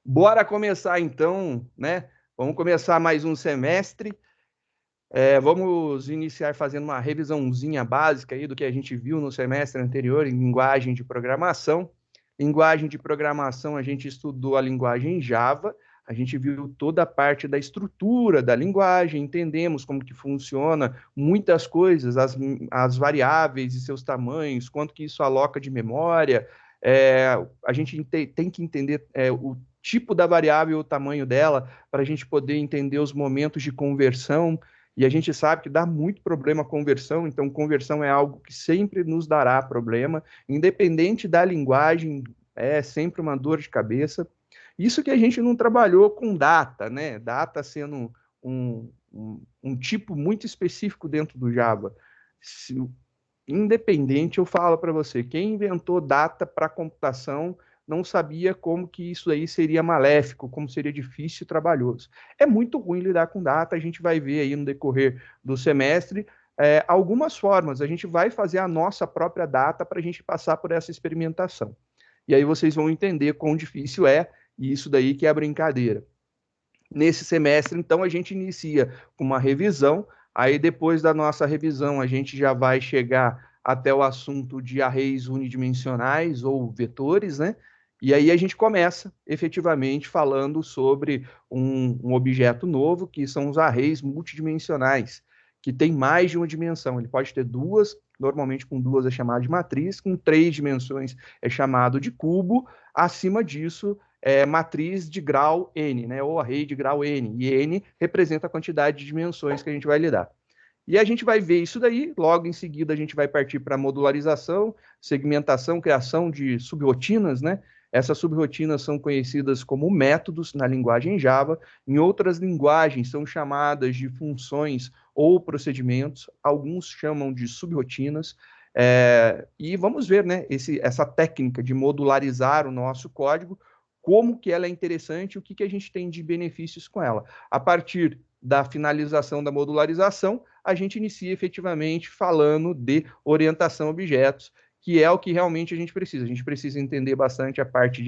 Bora começar então, né? Vamos começar mais um semestre. Vamos iniciar fazendo uma revisãozinha básica aí do que a gente viu no semestre anterior em linguagem de programação. Linguagem de programação, a gente estudou a linguagem Java, a gente viu toda a parte da estrutura da linguagem, entendemos como que funciona muitas coisas, as variáveis e seus tamanhos, quanto que isso aloca de memória. A gente tem que entender o tipo da variável, o tamanho dela, para a gente poder entender os momentos de conversão. E a gente sabe que dá muito problema a conversão, então conversão é algo que sempre nos dará problema, independente da linguagem, é sempre uma dor de cabeça. Isso que a gente não trabalhou com data, né? Data sendo um tipo muito específico dentro do Java. Se, Independente, eu falo para você, quem inventou data para computação não sabia como que isso aí seria maléfico, como seria difícil e trabalhoso. É muito ruim lidar com data, a gente vai ver aí no decorrer do semestre algumas formas, a gente vai fazer a nossa própria data para a gente passar por essa experimentação. E aí vocês vão entender quão difícil é, e isso daí que é a brincadeira. Nesse semestre, então, a gente inicia com uma revisão, aí depois da nossa revisão, a gente já vai chegar até o assunto de arrays unidimensionais ou vetores, né? E aí a gente começa efetivamente falando sobre um objeto novo, que são os arrays multidimensionais, que tem mais de uma dimensão. Ele pode ter duas, normalmente com duas é chamado de matriz, com três dimensões é chamado de cubo. Acima disso, matriz de grau n, né, ou array de grau n, e n representa a quantidade de dimensões que a gente vai lidar. E a gente vai ver isso daí, logo em seguida a gente vai partir para modularização, segmentação, criação de subrotinas, né? Essas subrotinas são conhecidas como métodos na linguagem Java, em outras linguagens são chamadas de funções ou procedimentos, alguns chamam de subrotinas, e vamos ver, né, essa técnica de modularizar o nosso código, como que ela é interessante, o que, que a gente tem de benefícios com ela. A partir da finalização da modularização, a gente inicia efetivamente falando de orientação a objetos, que é o que realmente a gente precisa. A gente precisa entender bastante a parte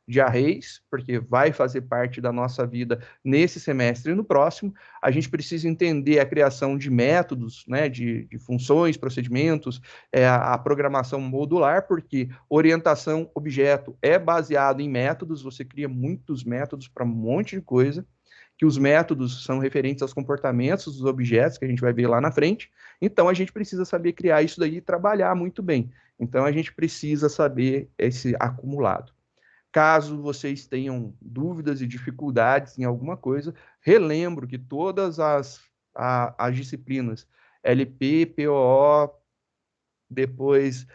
de arrays, porque vai fazer parte da nossa vida nesse semestre e no próximo. A gente precisa entender a criação de métodos, né, de funções, procedimentos, a programação modular, porque orientação objeto é baseado em métodos, você cria muitos métodos para um monte de coisa, que os métodos são referentes aos comportamentos dos objetos, que a gente vai ver lá na frente. Então, a gente precisa saber criar isso daí e trabalhar muito bem. Então, a gente precisa saber esse acumulado. Caso vocês tenham dúvidas e dificuldades em alguma coisa, relembro que todas as disciplinas LP, POO, depois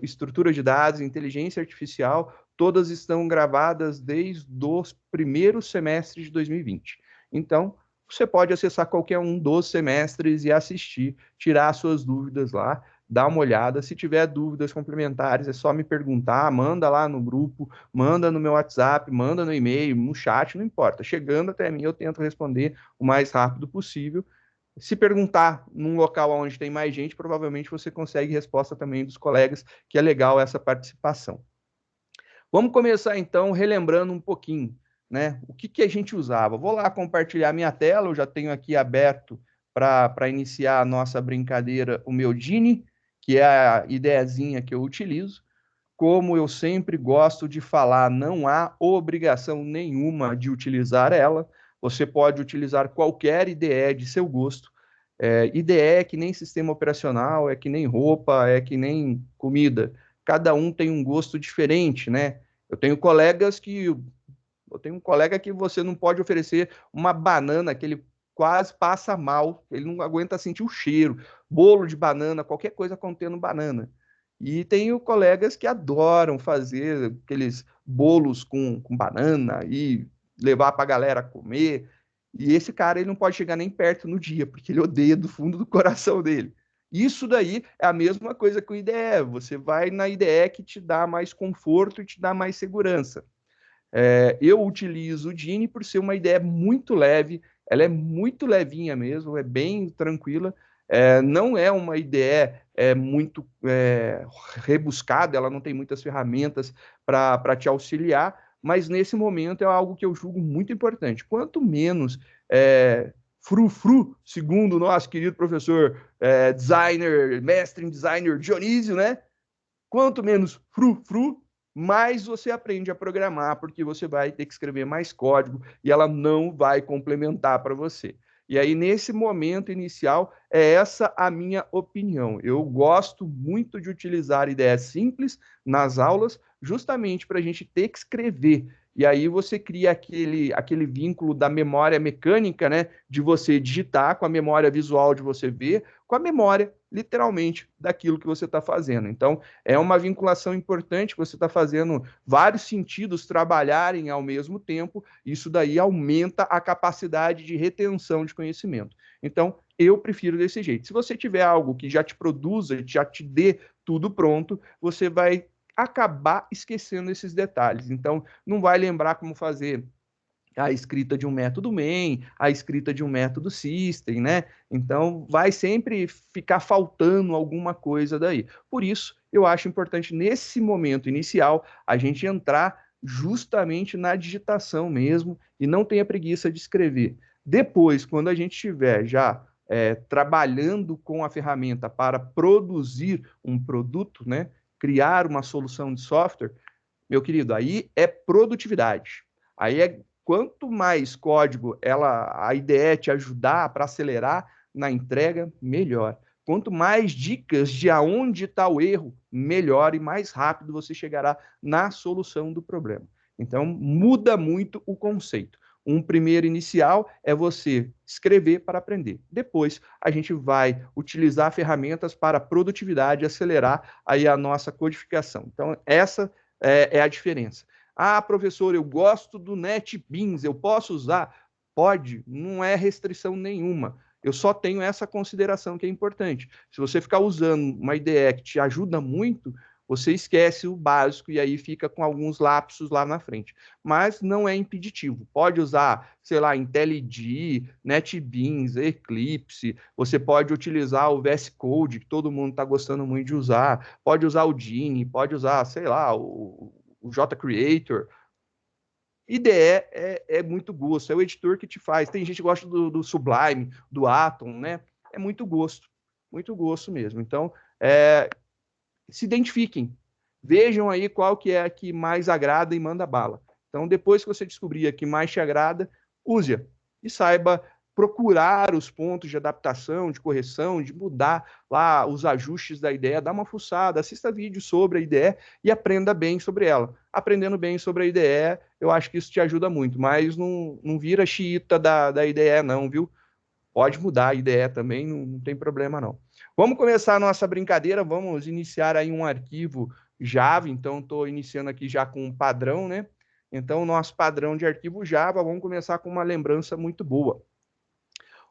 estrutura de dados, inteligência artificial, todas estão gravadas desde os primeiros semestres de 2020. Então, você pode acessar qualquer um dos semestres e assistir, tirar suas dúvidas lá, dar uma olhada. Se tiver dúvidas complementares, é só me perguntar, manda lá no grupo, manda no meu WhatsApp, manda no e-mail, no chat, não importa. Chegando até mim, eu tento responder o mais rápido possível. Se perguntar num local onde tem mais gente, provavelmente você consegue resposta também dos colegas, que é legal essa participação. Vamos começar então relembrando um pouquinho, né? O que, que a gente usava? Vou lá compartilhar minha tela, eu já tenho aqui aberto para iniciar a nossa brincadeira o meu Gini, que é a ideiazinha que eu utilizo. Como eu sempre gosto de falar, não há obrigação nenhuma de utilizar ela. Você pode utilizar qualquer IDE de seu gosto. IDE é que nem sistema operacional, é que nem roupa, é que nem comida. Cada um tem um gosto diferente, né? Eu tenho colegas que eu tenho um colega que você não pode oferecer uma banana que ele quase passa mal, ele não aguenta sentir o cheiro, bolo de banana, qualquer coisa contendo banana. E tenho colegas que adoram fazer aqueles bolos com banana e levar para a galera comer. E esse cara ele não pode chegar nem perto no dia, porque ele odeia do fundo do coração dele. Isso daí é a mesma coisa com o IDE. Você vai na IDE que te dá mais conforto e te dá mais segurança. Eu utilizo o Dini por ser uma ideia muito leve, ela é muito levinha mesmo, é bem tranquila, não é uma ideia muito rebuscada, ela não tem muitas ferramentas para te auxiliar, mas nesse momento é algo que eu julgo muito importante. Quanto menos frufru, segundo o nosso querido professor designer, mestre em designer Dionísio, né? Quanto menos frufru, mais você aprende a programar, porque você vai ter que escrever mais código e ela não vai complementar para você. E aí, nesse momento inicial, é essa a minha opinião. Eu gosto muito de utilizar ideias simples nas aulas, justamente para a gente ter que escrever. E aí você cria aquele vínculo da memória mecânica, né? De você digitar com a memória visual de você ver, com a memória, literalmente, daquilo que você está fazendo. Então, é uma vinculação importante, você está fazendo vários sentidos trabalharem ao mesmo tempo, isso daí aumenta a capacidade de retenção de conhecimento. Então, eu prefiro desse jeito. Se você tiver algo que já te produza, já te dê tudo pronto, você vai acabar esquecendo esses detalhes. Então, não vai lembrar como fazer a escrita de um método main, a escrita de um método system, né? Então, vai sempre ficar faltando alguma coisa daí. Por isso, eu acho importante, nesse momento inicial, a gente entrar justamente na digitação mesmo e não tenha preguiça de escrever. Depois, quando a gente estiver já trabalhando com a ferramenta para produzir um produto, né? Criar uma solução de software, meu querido, aí é produtividade. Aí é quanto mais código a IDE te ajudar para acelerar na entrega, melhor. Quanto mais dicas de aonde está o erro, melhor e mais rápido você chegará na solução do problema. Então, muda muito o conceito. Um primeiro inicial é você escrever para aprender. Depois, a gente vai utilizar ferramentas para produtividade e acelerar aí a nossa codificação. Então, essa é a diferença. Ah, professor, eu gosto do NetBeans, eu posso usar? Pode, não é restrição nenhuma. Eu só tenho essa consideração que é importante. Se você ficar usando uma IDE que te ajuda muito, você esquece o básico e aí fica com alguns lapsos lá na frente. Mas não é impeditivo. Pode usar, sei lá, IntelliJ, NetBeans, Eclipse. Você pode utilizar o VS Code, que todo mundo está gostando muito de usar. Pode usar o Genie, pode usar, sei lá, o JCreator. IDE é muito gosto, é o editor que te faz. Tem gente que gosta do Sublime, do Atom, né? É muito gosto mesmo. Então, se identifiquem, vejam aí qual que é a que mais agrada e manda bala. Então, depois que você descobrir a que mais te agrada, use-a e saiba procurar os pontos de adaptação, de correção, de mudar lá os ajustes da ideia, dá uma fuçada, assista vídeos sobre a ideia e aprenda bem sobre ela. Aprendendo bem sobre a ideia, eu acho que isso te ajuda muito, mas não vira xiita da ideia não, viu? Pode mudar a ideia também, não tem problema não. Vamos começar a nossa brincadeira, vamos iniciar aí um arquivo Java, então estou iniciando aqui já com um padrão, né? Então, o nosso padrão de arquivo Java, vamos começar com uma lembrança muito boa.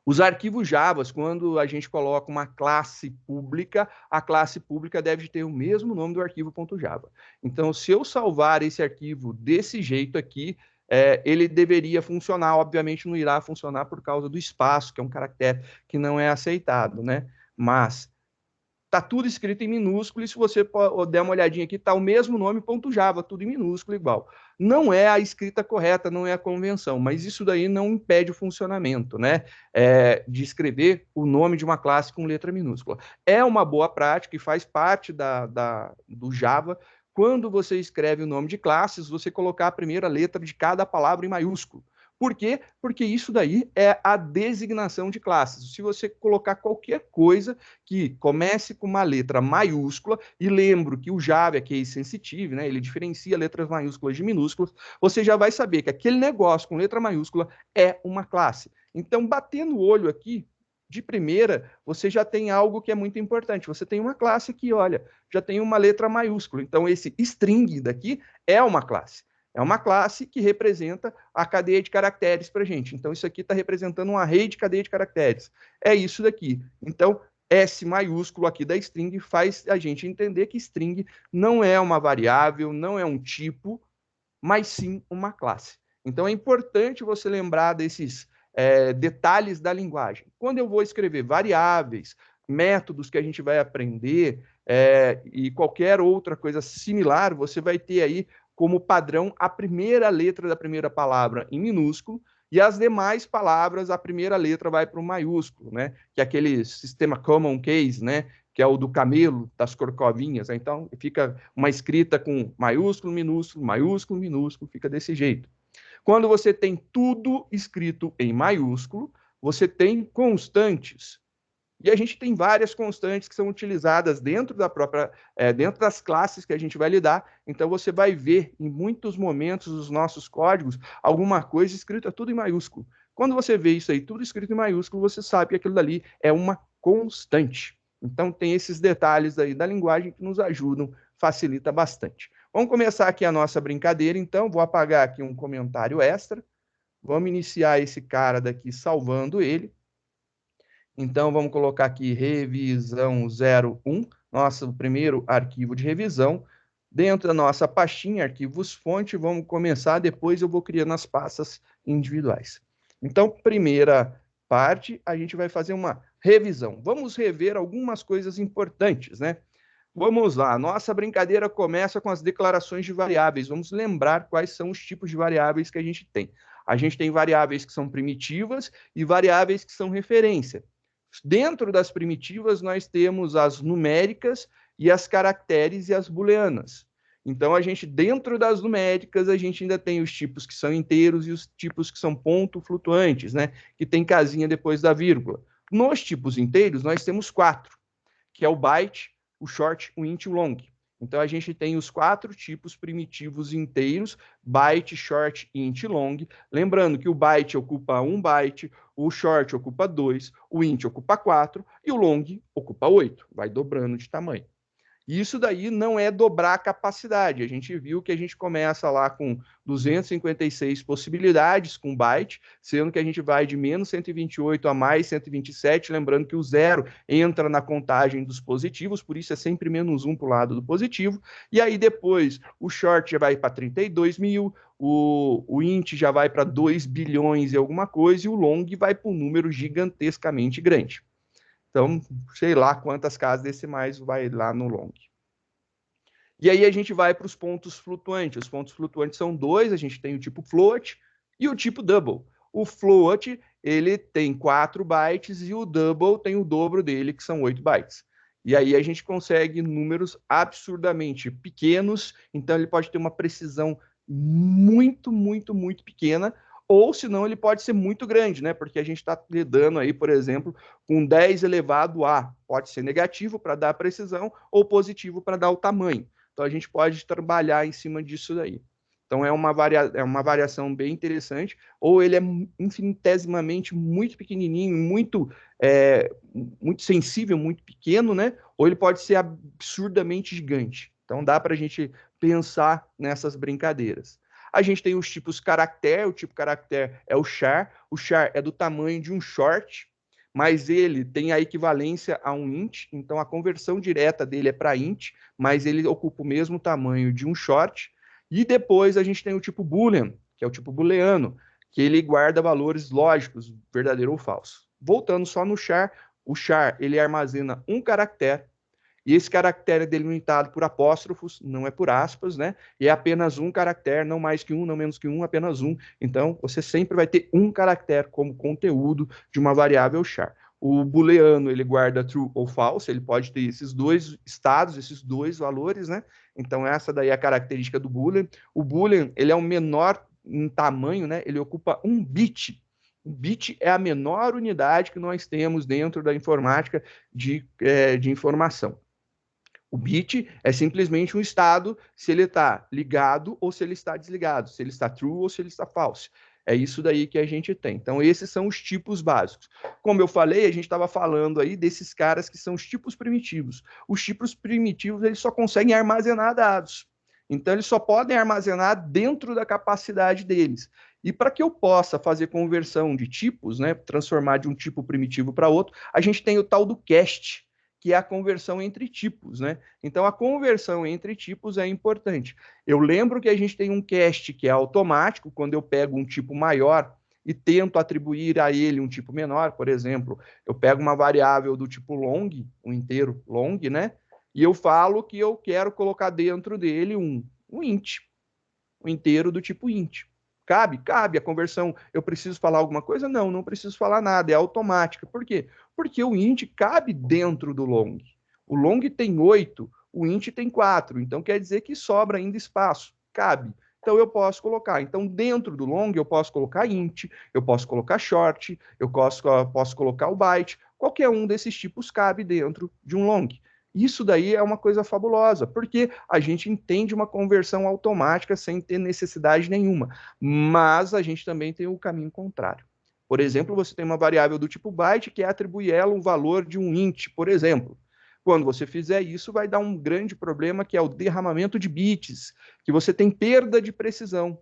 Os arquivos Java, quando a gente coloca uma classe pública, a classe pública deve ter o mesmo nome do arquivo .java. Então, se eu salvar esse arquivo desse jeito aqui, ele deveria funcionar. Obviamente, não irá funcionar por causa do espaço, que é um caractere que não é aceitado, né? Mas tá tudo escrito em minúsculo, e se você der uma olhadinha aqui, tá o mesmo nome, .java, tudo em minúsculo igual. Não é a escrita correta, não é a convenção, mas isso daí não impede o funcionamento, né? De escrever o nome de uma classe com letra minúscula. É uma boa prática e faz parte do Java. Quando você escreve o nome de classes, você colocar a primeira letra de cada palavra em maiúsculo. Por quê? Porque isso daí é a designação de classes. Se você colocar qualquer coisa que comece com uma letra maiúscula, e lembro que o Java é case sensitive, né? Ele diferencia letras maiúsculas de minúsculas, você já vai saber que aquele negócio com letra maiúscula é uma classe. Então, batendo o olho aqui, de primeira, você já tem algo que é muito importante. Você tem uma classe que, olha, já tem uma letra maiúscula. Então, esse string daqui é uma classe. É uma classe que representa a cadeia de caracteres para a gente. Então, isso aqui está representando um array de cadeia de caracteres. É isso daqui. Então, S maiúsculo aqui da string faz a gente entender que string não é uma variável, não é um tipo, mas sim uma classe. Então, é importante você lembrar desses detalhes da linguagem. Quando eu vou escrever variáveis, métodos que a gente vai aprender e qualquer outra coisa similar, você vai ter aí como padrão a primeira letra da primeira palavra em minúsculo, e as demais palavras, a primeira letra vai para o maiúsculo, né? Que é aquele sistema common case, né? Que é o do camelo, das corcovinhas. Então, fica uma escrita com maiúsculo, minúsculo, fica desse jeito. Quando você tem tudo escrito em maiúsculo, você tem constantes. E a gente tem várias constantes que são utilizadas dentro da própria, dentro das classes que a gente vai lidar. Então você vai ver em muitos momentos dos nossos códigos alguma coisa escrita tudo em maiúsculo. Quando você vê isso aí tudo escrito em maiúsculo, você sabe que aquilo dali é uma constante. Então tem esses detalhes aí da linguagem que nos ajudam, facilita bastante. Vamos começar aqui a nossa brincadeira, então. Vou apagar aqui um comentário extra. Vamos iniciar esse cara daqui salvando ele. Então, vamos colocar aqui revisão 01, nosso primeiro arquivo de revisão. Dentro da nossa pastinha, arquivos fonte, vamos começar, depois eu vou criando as pastas individuais. Então, primeira parte, a gente vai fazer uma revisão. Vamos rever algumas coisas importantes, né? Vamos lá, nossa brincadeira começa com as declarações de variáveis. Vamos lembrar quais são os tipos de variáveis que a gente tem. A gente tem variáveis que são primitivas e variáveis que são referência. Dentro das primitivas, nós temos as numéricas e as caracteres e as booleanas. Então, a gente, dentro das numéricas, a gente ainda tem os tipos que são inteiros e os tipos que são ponto flutuantes, né? Que tem casinha depois da vírgula. Nos tipos inteiros, nós temos 4, que é o byte, o short, o int e o long. Então, a gente tem os 4 tipos primitivos inteiros, byte, short, int e long. Lembrando que o byte ocupa 1 byte, o short ocupa 2, o int ocupa 4 e o long ocupa 8. Vai dobrando de tamanho. Isso daí não é dobrar a capacidade. A gente viu que a gente começa lá com 256 possibilidades com byte, sendo que a gente vai de menos 128 a mais 127, lembrando que o 0 entra na contagem dos positivos, por isso é sempre menos 1 para o lado do positivo. E aí depois o short já vai para 32 mil, o int já vai para 2 bilhões e alguma coisa, e o long vai para um número gigantescamente grande. Então, sei lá quantas casas decimais vai lá no long. E aí a gente vai para os pontos flutuantes. Os pontos flutuantes são 2, a gente tem o tipo float e o tipo double. O float, ele tem 4 bytes e o double tem o dobro dele, que são 8 bytes. E aí a gente consegue números absurdamente pequenos, então ele pode ter uma precisão muito, muito, muito pequena, ou senão ele pode ser muito grande, né? Porque a gente está lidando aí, por exemplo, com 10 elevado a, pode ser negativo para dar a precisão ou positivo para dar o tamanho. Então a gente pode trabalhar em cima disso daí. Então é uma variação bem interessante, ou ele é infinitesimamente muito pequenininho, muito sensível, muito pequeno, né? Ou ele pode ser absurdamente gigante. Então dá para a gente pensar nessas brincadeiras. A gente tem os tipos caractere, o tipo caractere é o char é do tamanho de um short, mas ele tem a equivalência a um int, então a conversão direta dele é para int, mas ele ocupa o mesmo tamanho de um short. E depois a gente tem o tipo boolean, que é o tipo booleano, que ele guarda valores lógicos, verdadeiro ou falso. Voltando só no char, o char ele armazena um caractere, e esse caractere é delimitado por apóstrofos, não é por aspas, né? E é apenas um caractere, não mais que um, não menos que um, apenas um. Então, você sempre vai ter um caractere como conteúdo de uma variável char. O booleano, ele guarda true ou false, ele pode ter esses dois estados, esses dois valores, né? Então, essa daí é a característica do boolean. O boolean, ele é o menor em tamanho, né? Ele ocupa 1 bit. O bit é a menor unidade que nós temos dentro da informática de informação. O bit é simplesmente um estado, se ele está ligado ou se ele está desligado, se ele está true ou se ele está false. É isso daí que a gente tem. Então, esses são os tipos básicos. Como eu falei, a gente estava falando aí desses caras que são os tipos primitivos. Os tipos primitivos, eles só conseguem armazenar dados. Então, eles só podem armazenar dentro da capacidade deles. E para que eu possa fazer conversão de tipos, né, transformar de um tipo primitivo para outro, a gente tem o tal do cast, que é a conversão entre tipos, né? Então, a conversão entre tipos é importante. Eu lembro que a gente tem um cast que é automático, quando eu pego um tipo maior e tento atribuir a ele um tipo menor, por exemplo, eu pego uma variável do tipo long, um inteiro long, né? E eu falo que eu quero colocar dentro dele um int. um inteiro do tipo int. Cabe? Cabe. A conversão, eu preciso falar alguma coisa? Não, não preciso falar nada, é automática. Por quê? Porque o int cabe dentro do long. O long tem 8, o int tem 4, então quer dizer que sobra ainda espaço. Cabe. Então eu posso colocar. Então dentro do long eu posso colocar int, eu posso colocar short, eu posso colocar o byte. Qualquer um desses tipos cabe dentro de um long. Isso daí é uma coisa fabulosa, porque a gente entende uma conversão automática sem ter necessidade nenhuma. Mas a gente também tem o caminho contrário. Por exemplo, você tem uma variável do tipo byte que atribui ela um valor de um int, por exemplo. Quando você fizer isso, vai dar um grande problema, que é o derramamento de bits, que você tem perda de precisão.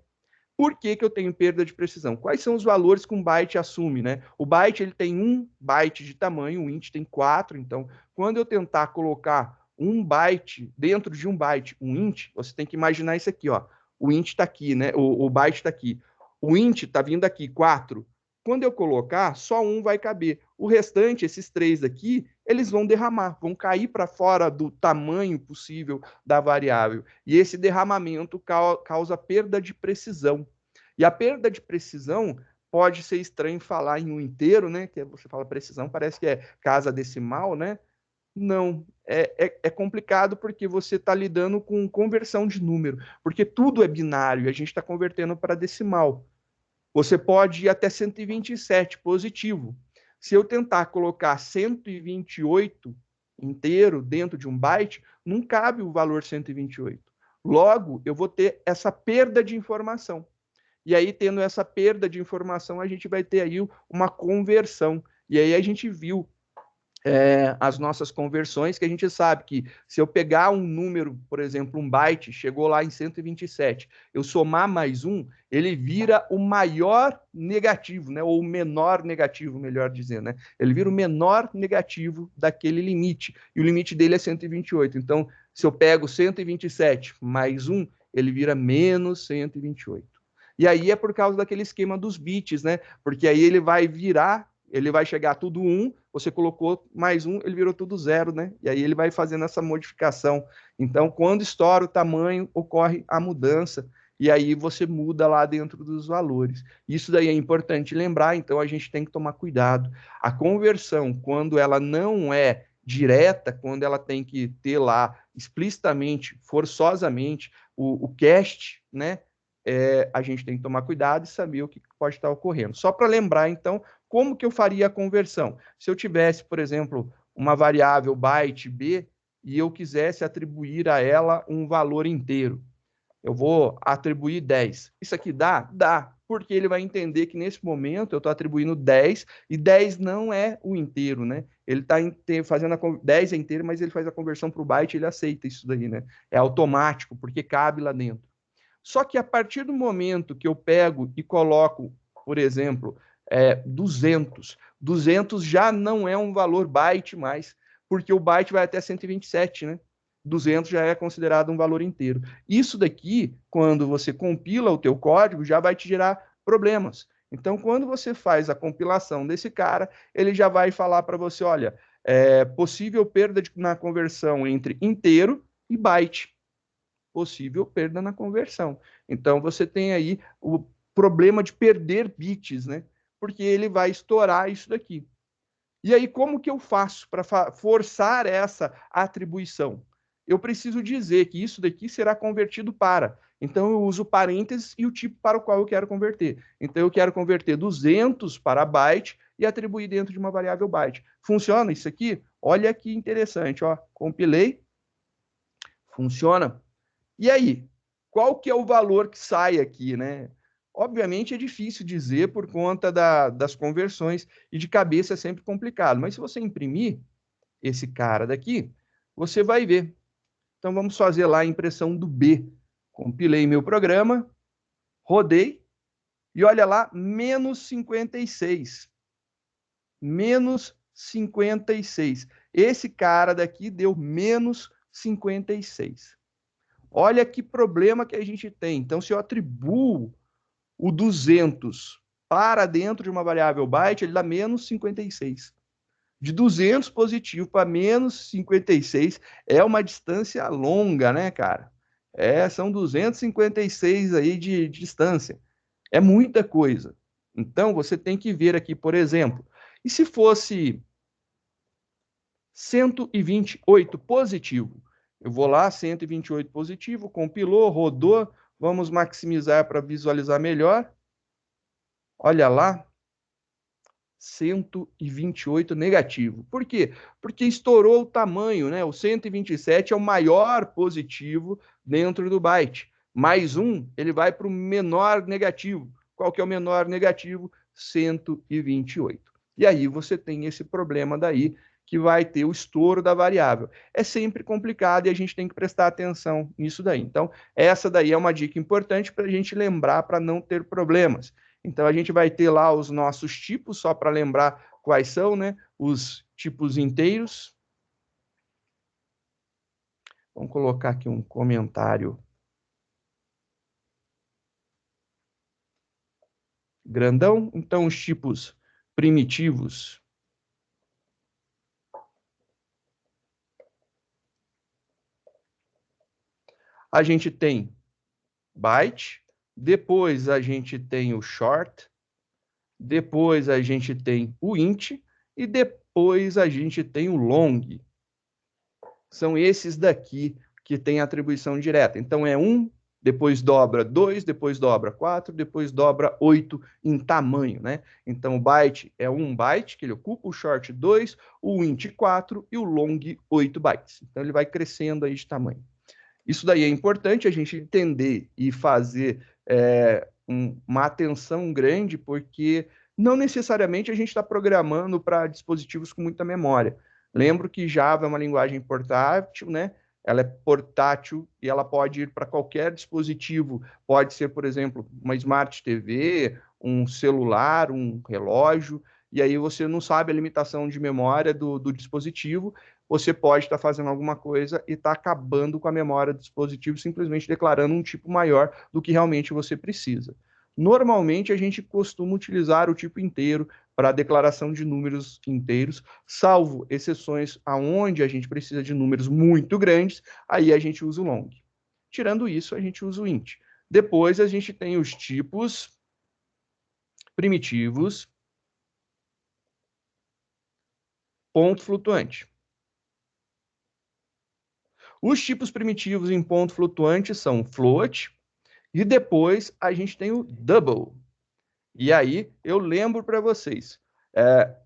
Por que, que eu tenho perda de precisão? Quais são os valores que um byte assume, né? O byte ele tem 1 byte de tamanho, o int tem 4, então quando eu tentar colocar um byte dentro de um byte, um int, você tem que imaginar isso aqui, ó. O int está aqui, né? O byte está aqui. O int está vindo aqui, 4. Quando eu colocar, só um vai caber. O restante, esses 3 aqui, eles vão derramar, vão cair para fora do tamanho possível da variável. E esse derramamento causa perda de precisão. E a perda de precisão pode ser estranho falar em um inteiro, né? Que você fala precisão, parece que é casa decimal, né? Não, é complicado porque você está lidando com conversão de número, porque tudo é binário e a gente está convertendo para decimal. Você pode ir até 127 positivo. Se eu tentar colocar 128 inteiro dentro de um byte, não cabe o valor 128. Logo, eu vou ter essa perda de informação. E aí, tendo essa perda de informação, a gente vai ter aí uma conversão. E aí a gente viu as nossas conversões, que a gente sabe que se eu pegar um número, por exemplo, um byte, chegou lá em 127, eu somar mais um, ele vira o maior negativo, né? Ou o menor negativo, melhor dizendo, né? Ele vira o menor negativo daquele limite, e o limite dele é 128. Então, se eu pego 127 mais um, ele vira menos 128. E aí é por causa daquele esquema dos bits, né? Porque aí ele vai virar, ele vai chegar tudo 1, você colocou mais um, ele virou tudo 0, né? E aí ele vai fazendo essa modificação. Então, quando estoura o tamanho, ocorre a mudança, e aí você muda lá dentro dos valores. Isso daí é importante lembrar, então a gente tem que tomar cuidado. A conversão, quando ela não é direta, quando ela tem que ter lá explicitamente, forçosamente, o cast, né? A gente tem que tomar cuidado e saber o que pode estar ocorrendo. Só para lembrar, então, como que eu faria a conversão? Se eu tivesse, por exemplo, uma variável byte b e eu quisesse atribuir a ela um valor inteiro, eu vou atribuir 10. Isso aqui dá? Dá, porque ele vai entender que nesse momento eu estou atribuindo 10 e 10 não é o inteiro, né? Ele está fazendo 10 é inteiro, mas ele faz a conversão para o byte, ele aceita isso daí, né? É automático, porque cabe lá dentro. Só que a partir do momento que eu pego e coloco, por exemplo, 200 já não é um valor byte mais, porque o byte vai até 127, né? 200 já é considerado um valor inteiro. Isso daqui, quando você compila o teu código, já vai te gerar problemas. Então, quando você faz a compilação desse cara, ele já vai falar para você, olha, possível perda na conversão entre inteiro e byte. Possível perda na conversão. Então, você tem aí o problema de perder bits, né? Porque ele vai estourar isso daqui. E aí, como que eu faço para forçar essa atribuição? Eu preciso dizer que isso daqui será convertido para. Então, eu uso parênteses e o tipo para o qual eu quero converter. Então, eu quero converter 200 para byte e atribuir dentro de uma variável byte. Funciona isso aqui? Olha que interessante, ó. Compilei. Funciona. E aí, qual que é o valor que sai aqui, né? Obviamente é difícil dizer por conta das conversões e de cabeça é sempre complicado, mas se você imprimir esse cara daqui, você vai ver. Então vamos fazer lá a impressão do B. Compilei meu programa, rodei e olha lá, menos 56. Menos 56. Esse cara daqui deu menos 56. Olha que problema que a gente tem. Então, se eu atribuo o 200 para dentro de uma variável byte, ele dá menos 56. De 200 positivo para menos 56 é uma distância longa, né, cara? São 256 aí de distância. É muita coisa. Então, você tem que ver aqui, por exemplo, e se fosse 128 positivo? Eu vou lá, 128 positivo, compilou, rodou, vamos maximizar para visualizar melhor. Olha lá, 128 negativo. Por quê? Porque estourou o tamanho, né? O 127 é o maior positivo dentro do byte. Mais um, ele vai para o menor negativo. Qual que é o menor negativo? 128. E aí você tem esse problema daí, que vai ter o estouro da variável. É sempre complicado e a gente tem que prestar atenção nisso daí. Então, essa daí é uma dica importante para a gente lembrar, para não ter problemas. Então, a gente vai ter lá os nossos tipos, só para lembrar quais são, né? Os tipos inteiros. Vamos colocar aqui um comentário grandão. Então, os tipos primitivos. A gente tem byte, depois a gente tem o short, depois a gente tem o int e depois a gente tem o long. São esses daqui que têm atribuição direta. Então, é 1, depois dobra 2, depois dobra 4, depois dobra 8 em tamanho, né? Então, o byte é 1 byte, que ele ocupa, o short 2, o int 4 e o long 8 bytes. Então, ele vai crescendo aí de tamanho. Isso daí é importante a gente entender e fazer uma atenção grande, porque não necessariamente a gente está programando para dispositivos com muita memória. Lembro que Java é uma linguagem portátil, né? Ela é portátil e ela pode ir para qualquer dispositivo. Pode ser, por exemplo, uma Smart TV, um celular, um relógio, e aí você não sabe a limitação de memória do dispositivo, você pode estar fazendo alguma coisa e estar acabando com a memória do dispositivo, simplesmente declarando um tipo maior do que realmente você precisa. Normalmente, a gente costuma utilizar o tipo inteiro para a declaração de números inteiros, salvo exceções aonde a gente precisa de números muito grandes, aí a gente usa o long. Tirando isso, a gente usa o int. Depois, a gente tem os tipos primitivos, ponto flutuante. Os tipos primitivos em ponto flutuante são float, e depois a gente tem o double. E aí eu lembro para vocês,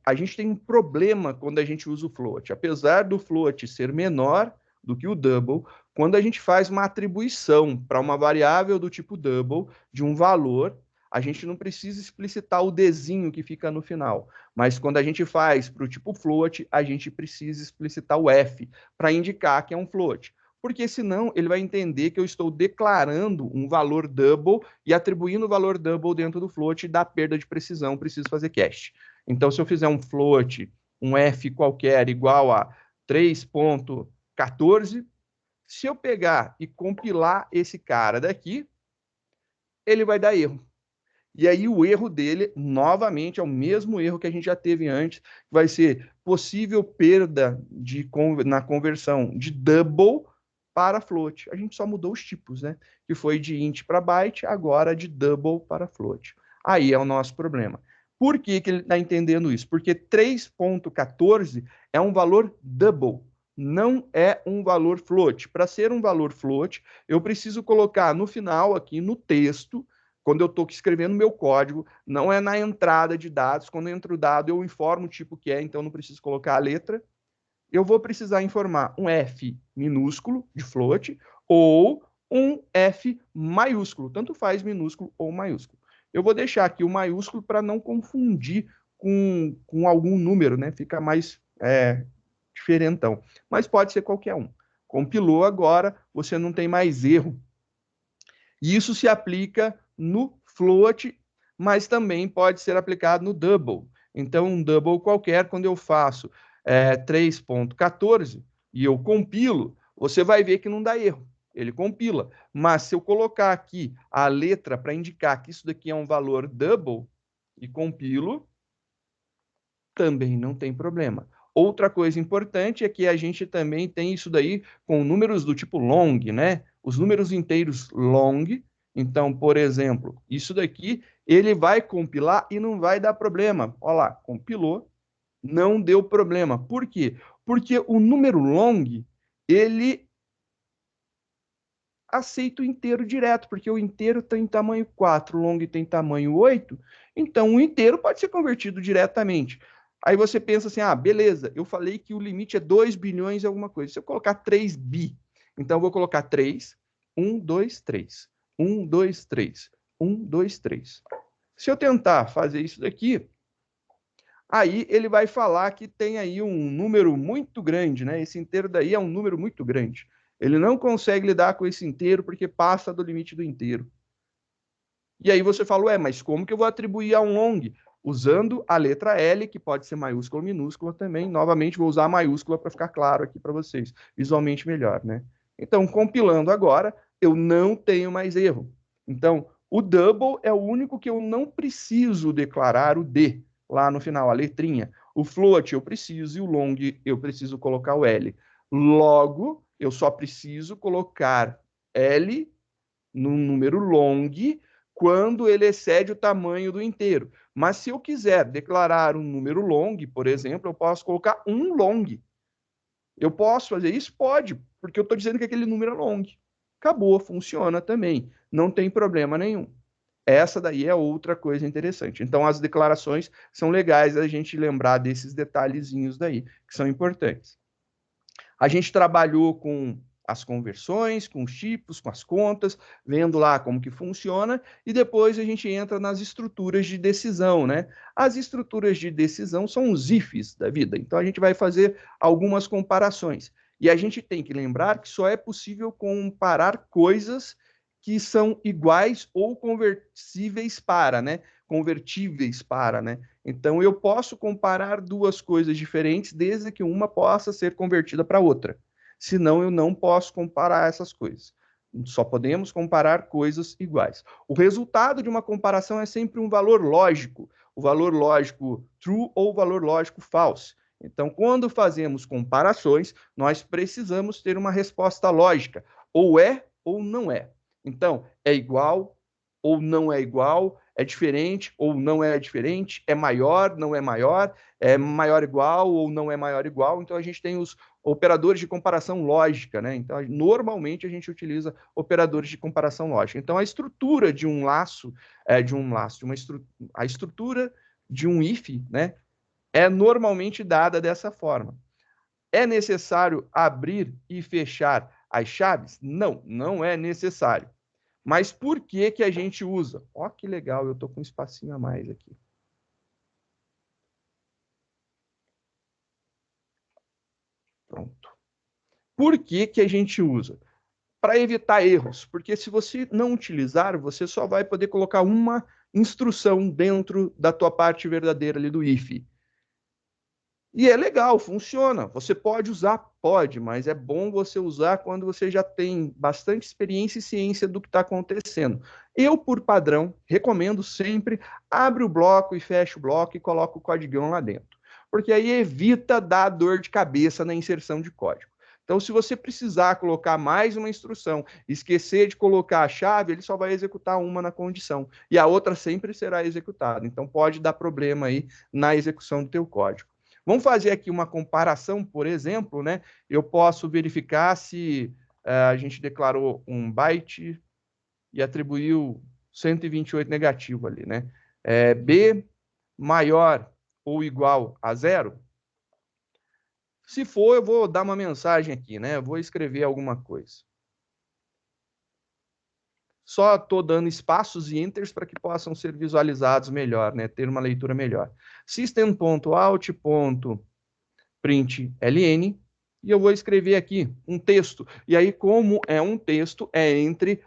a gente tem um problema quando a gente usa o float. Apesar do float ser menor do que o double, quando a gente faz uma atribuição para uma variável do tipo double de um valor, a gente não precisa explicitar o desenho que fica no final. Mas quando a gente faz para o tipo float, a gente precisa explicitar o f para indicar que é um float. Porque senão ele vai entender que eu estou declarando um valor double e atribuindo o valor double dentro do float dá perda de precisão, preciso fazer cache. Então, se eu fizer um float, um f qualquer igual a 3.14, se eu pegar e compilar esse cara daqui, ele vai dar erro. E aí o erro dele, novamente, é o mesmo erro que a gente já teve antes, vai ser possível perda na conversão de double para float. A gente só mudou os tipos, né? Que foi de int para byte, agora de double para float. Aí é o nosso problema. Por que ele está entendendo isso? Porque 3.14 é um valor double, não é um valor float. Para ser um valor float, eu preciso colocar no final, aqui no texto, quando eu estou escrevendo meu código, não é na entrada de dados. Quando entra o dado, eu informo o tipo que é, então não preciso colocar a letra. Eu vou precisar informar um F minúsculo de float ou um F maiúsculo, tanto faz minúsculo ou maiúsculo. Eu vou deixar aqui o maiúsculo para não confundir com algum número, né? Fica mais diferentão. Mas pode ser qualquer um. Compilou agora, você não tem mais erro. E isso se aplica no float, mas também pode ser aplicado no double. Então, um double qualquer, quando eu faço 3.14 e eu compilo, você vai ver que não dá erro. Ele compila. Mas se eu colocar aqui a letra para indicar que isso daqui é um valor double e compilo, também não tem problema. Outra coisa importante é que a gente também tem isso daí com números do tipo long, né? Os números inteiros long, então, por exemplo, isso daqui, ele vai compilar e não vai dar problema. Olha lá, compilou, não deu problema. Por quê? Porque o número long, ele aceita o inteiro direto, porque o inteiro tem tamanho 4, o long tem tamanho 8, então o inteiro pode ser convertido diretamente. Aí você pensa assim, ah, beleza, eu falei que o limite é 2 bilhões e alguma coisa. Se eu colocar 3 bi, então eu vou colocar 3, 1, 2, 3, 1, 2, 3, 1, 2, 3. Se eu tentar fazer isso daqui, aí ele vai falar que tem aí um número muito grande, né? Esse inteiro daí é um número muito grande. Ele não consegue lidar com esse inteiro porque passa do limite do inteiro. E aí você fala, ué, mas como que eu vou atribuir a um long? Usando a letra L, que pode ser maiúscula ou minúscula também. Novamente, vou usar a maiúscula para ficar claro aqui para vocês, visualmente melhor, né? Então, compilando agora, eu não tenho mais erro. Então, o double é o único que eu não preciso declarar o D lá no final, a letrinha. O float eu preciso e o long eu preciso colocar o L. Logo, eu só preciso colocar L no número long quando ele excede o tamanho do inteiro. Mas se eu quiser declarar um número long, por exemplo, eu posso colocar um long. Eu posso fazer isso? Pode, porque eu estou dizendo que aquele número é long. Acabou, funciona também. Não tem problema nenhum. Essa daí é outra coisa interessante. Então, as declarações são legais a gente lembrar desses detalhezinhos daí, que são importantes. A gente trabalhou com as conversões, com os tipos, com as contas, vendo lá como que funciona, e depois a gente entra nas estruturas de decisão, né? As estruturas de decisão são os ifs da vida, então a gente vai fazer algumas comparações. E a gente tem que lembrar que só é possível comparar coisas que são iguais ou conversíveis para, né? Convertíveis para, né? Então, eu posso comparar duas coisas diferentes desde que uma possa ser convertida para outra. Senão, eu não posso comparar essas coisas. Só podemos comparar coisas iguais. O resultado de uma comparação é sempre um valor lógico, o valor lógico true ou o valor lógico false. Então, quando fazemos comparações, nós precisamos ter uma resposta lógica, ou é ou não é. Então, é igual ou não é igual, é diferente ou não é diferente, é maior, não é maior igual ou não é maior igual. Então, a gente tem os operadores de comparação lógica, né? Então, normalmente a gente utiliza operadores de comparação lógica. Então, a estrutura de um laço, a estrutura de um if, né, é normalmente dada dessa forma. É necessário abrir e fechar as chaves? Não, não é necessário. Mas por que que a gente usa? Ó, que legal, eu tô com um espacinho a mais aqui. Pronto. Por que que a gente usa? Para evitar erros, porque se você não utilizar, você só vai poder colocar uma instrução dentro da tua parte verdadeira ali do if. E é legal, funciona. Você pode usar? Pode, mas é bom você usar quando você já tem bastante experiência e ciência do que está acontecendo. Eu, por padrão, recomendo sempre, abre o bloco e fecha o bloco e coloca o códigão lá dentro. Porque aí evita dar dor de cabeça na inserção de código. Então, se você precisar colocar mais uma instrução, esquecer de colocar a chave, ele só vai executar uma na condição. E a outra sempre será executada. Então, pode dar problema aí na execução do teu código. Vamos fazer aqui uma comparação, por exemplo, né? Eu posso verificar se a gente declarou um byte e atribuiu 128 negativo ali, né? B maior ou igual a zero? Se for, eu vou dar uma mensagem aqui, né? Eu vou escrever alguma coisa. Só estou dando espaços e enters para que possam ser visualizados melhor, né? Ter uma leitura melhor. System.out.println, e eu vou escrever aqui um texto. E aí, como é um texto, é entre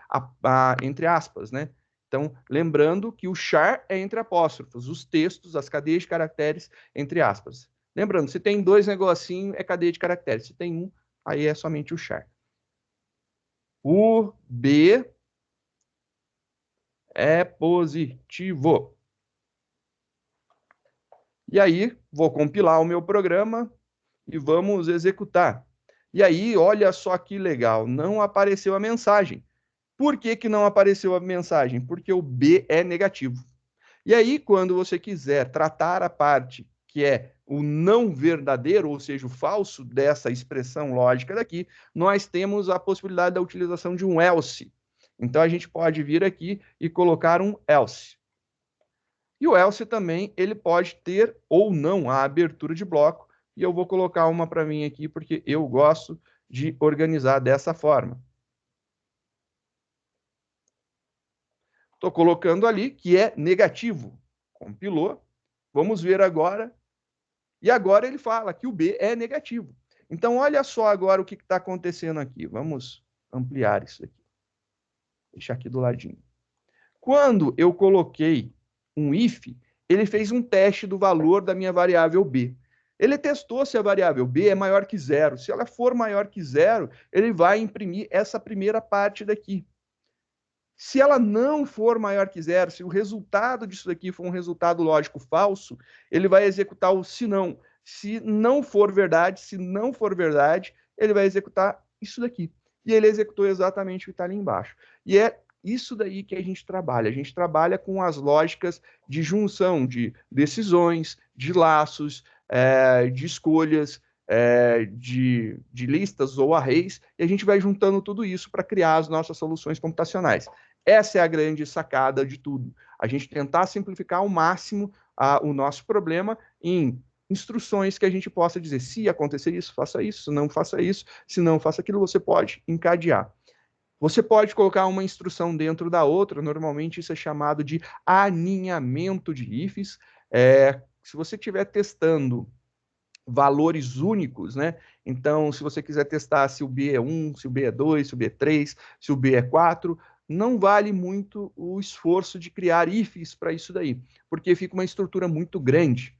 aspas, né? Então, lembrando que o char é entre apóstrofos, os textos, as cadeias de caracteres, entre aspas. Lembrando, se tem dois negocinhos, é cadeia de caracteres. Se tem um, aí é somente o char. O B é positivo. E aí, vou compilar o meu programa e vamos executar. E aí, olha só que legal, não apareceu a mensagem. Por que que não apareceu a mensagem? Porque o B é negativo. E aí, quando você quiser tratar a parte que é o não verdadeiro, ou seja, o falso dessa expressão lógica daqui, nós temos a possibilidade da utilização de um else. Então, a gente pode vir aqui e colocar um else. E o else também, ele pode ter ou não a abertura de bloco, e eu vou colocar uma para mim aqui, porque eu gosto de organizar dessa forma. Estou colocando ali que é negativo. Compilou. Vamos ver agora. E agora ele fala que o B é negativo. Então, olha só agora o que está acontecendo aqui. Vamos ampliar isso aqui. Deixar aqui do ladinho. Quando eu coloquei um if, ele fez um teste do valor da minha variável B. Ele testou se a variável B é maior que zero. Se ela for maior que zero, ele vai imprimir essa primeira parte daqui. Se ela não for maior que zero, se o resultado disso daqui for um resultado lógico falso, ele vai executar o se não. Se não for verdade, ele vai executar isso daqui. E ele executou exatamente o que está ali embaixo. E é isso daí que a gente trabalha. A gente trabalha com as lógicas de junção de decisões, de laços, de escolhas, de listas ou arrays, e a gente vai juntando tudo isso para criar as nossas soluções computacionais. Essa é a grande sacada de tudo. A gente tentar simplificar ao máximo o nosso problema em instruções que a gente possa dizer, se acontecer isso, faça isso, se não faça isso, se não faça aquilo, você pode encadear. Você pode colocar uma instrução dentro da outra, normalmente isso é chamado de aninhamento de ifs. Se você estiver testando valores únicos, né? Então, se você quiser testar se o B é 1, se o B é 2, se o B é 3, se o B é 4, não vale muito o esforço de criar ifs para isso daí, porque fica uma estrutura muito grande.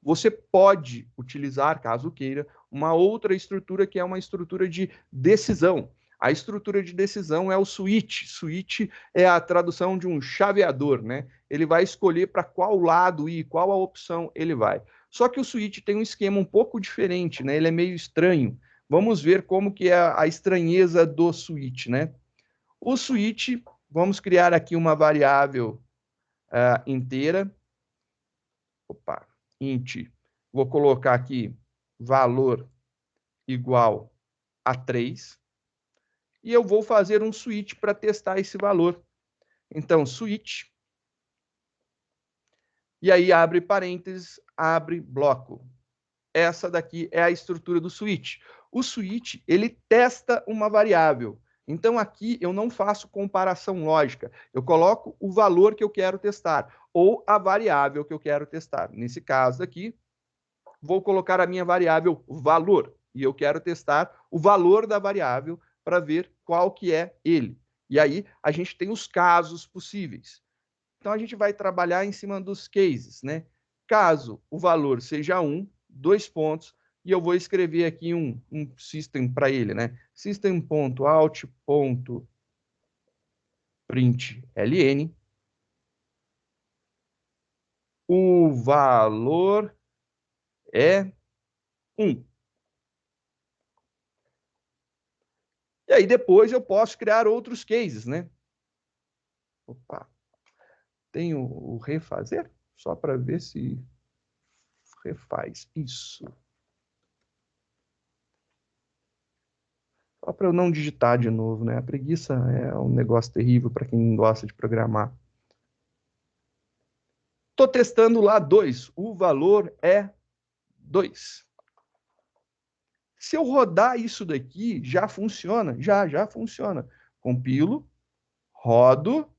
Você pode utilizar, caso queira, uma outra estrutura que é uma estrutura de decisão. A estrutura de decisão é o switch. Switch é a tradução de um chaveador, né? Ele vai escolher para qual lado ir, qual a opção ele vai. Só que o switch tem um esquema um pouco diferente, né? Ele é meio estranho. Vamos ver como que é a estranheza do switch, né? O switch, vamos criar aqui uma variável inteira. Opa, int. Vou colocar aqui valor igual a 3. E eu vou fazer um switch para testar esse valor. Então, switch. E aí abre parênteses, abre bloco. Essa daqui é a estrutura do switch. O switch, ele testa uma variável. Então, aqui eu não faço comparação lógica. Eu coloco o valor que eu quero testar, ou a variável que eu quero testar. Nesse caso aqui, vou colocar a minha variável valor. E eu quero testar o valor da variável para ver qual que é ele. E aí, a gente tem os casos possíveis. Então, a gente vai trabalhar em cima dos cases, né? Caso o valor seja 1, 2 pontos, e eu vou escrever aqui um system para ele, né? System.out.println. O valor é 1. E aí depois eu posso criar outros cases, né? Opa, tem o refazer? Só para ver se refaz. Isso. Só para eu não digitar de novo, né? A preguiça é um negócio terrível para quem gosta de programar. Estou testando lá 2. O valor é 2. Se eu rodar isso daqui, já funciona? Já funciona. Compilo, rodo,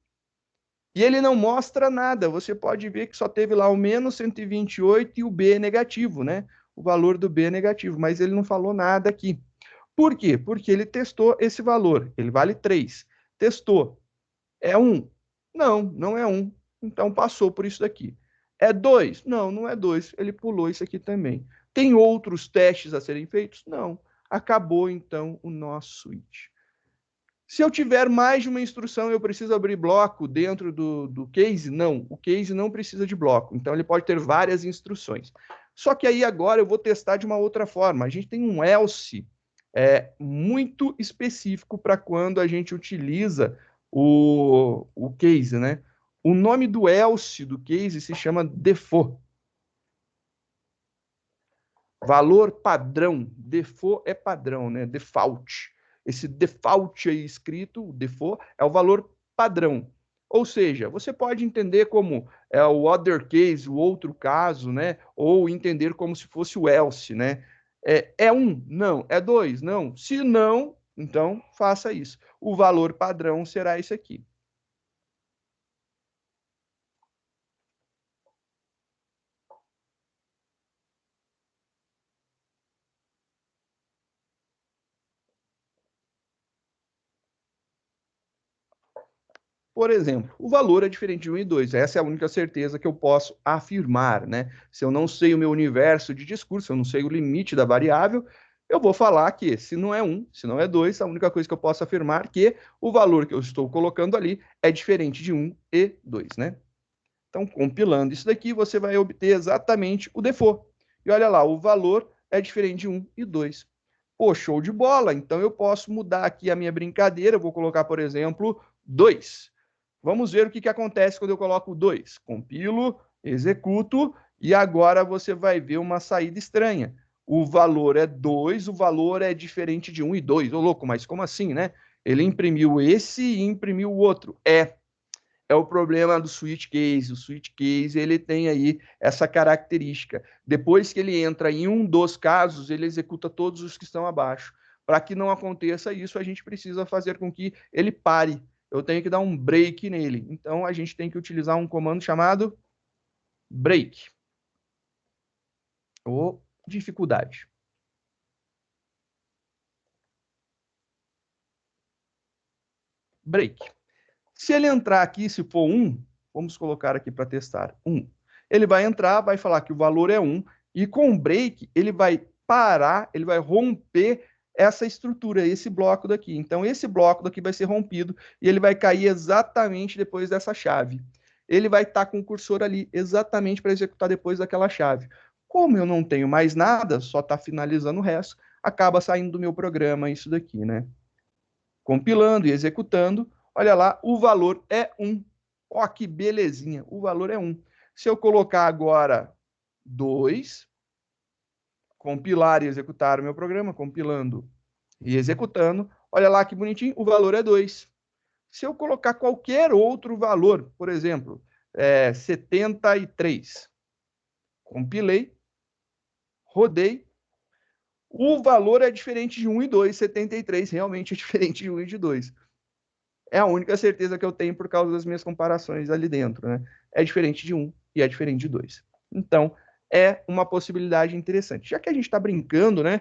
e ele não mostra nada. Você pode ver que só teve lá o menos 128 e o B é negativo, né? O valor do B é negativo, mas ele não falou nada aqui. Por quê? Porque ele testou esse valor. Ele vale 3. Testou. É 1? Não, não é 1. Então passou por isso daqui. É 2? Não, não é 2. Ele pulou isso aqui também. Tem outros testes a serem feitos? Não. Acabou então o nosso switch. Se eu tiver mais de uma instrução, eu preciso abrir bloco dentro do case? Não, o case não precisa de bloco. Então, ele pode ter várias instruções. Só que aí agora eu vou testar de uma outra forma. A gente tem um else muito específico para quando a gente utiliza o case, né? O nome do else do case se chama default. Valor padrão. Default é padrão, né? Default. Esse default aí escrito, o default, é o valor padrão. Ou seja, você pode entender como o other case, o outro caso, né? Ou entender como se fosse o else, né? É um? Não. É dois? Não. Se não, então faça isso. O valor padrão será esse aqui. Por exemplo, o valor é diferente de 1 e 2. Essa é a única certeza que eu posso afirmar, né? Se eu não sei o meu universo de discurso, eu não sei o limite da variável, eu vou falar que se não é 1, se não é 2, a única coisa que eu posso afirmar é que o valor que eu estou colocando ali é diferente de 1 e 2, né? Então, compilando isso daqui, você vai obter exatamente o default. E olha lá, o valor é diferente de 1 e 2. Pô, show de bola! Então, eu posso mudar aqui a minha brincadeira. Eu vou colocar, por exemplo, 2. Vamos ver o que acontece quando eu coloco 2. Compilo, executo, e agora você vai ver uma saída estranha. O valor é 2, o valor é diferente de 1 e 2. Ô, louco, mas como assim, né? Ele imprimiu esse e imprimiu o outro. É o problema do switch case. O switch case ele tem aí essa característica. Depois que ele entra em um dos casos, ele executa todos os que estão abaixo. Para que não aconteça isso, a gente precisa fazer com que ele pare. Eu tenho que dar um break nele. Então, a gente tem que utilizar um comando chamado break, ou dificuldade. Break. Se ele entrar aqui, se for 1, vamos colocar aqui para testar, 1. Ele vai entrar, vai falar que o valor é 1, e com o break, ele vai parar, ele vai romper essa estrutura, esse bloco daqui. Então, esse bloco daqui vai ser rompido, e ele vai cair exatamente depois dessa chave. Ele vai estar com o cursor ali, exatamente para executar depois daquela chave. Como eu não tenho mais nada, só está finalizando o resto, acaba saindo do meu programa isso daqui, né? Compilando e executando, olha lá, o valor é 1. Ó, que belezinha, o valor é 1. Se eu colocar agora 2, compilar e executar o meu programa, compilando e executando, olha lá que bonitinho, o valor é 2. Se eu colocar qualquer outro valor, por exemplo, 73, compilei, rodei, o valor é diferente de 1 e 2, 73 realmente é diferente de 1 e de 2. É a única certeza que eu tenho por causa das minhas comparações ali dentro, né? É diferente de 1 e é diferente de 2. Então, é uma possibilidade interessante. Já que a gente está brincando, né,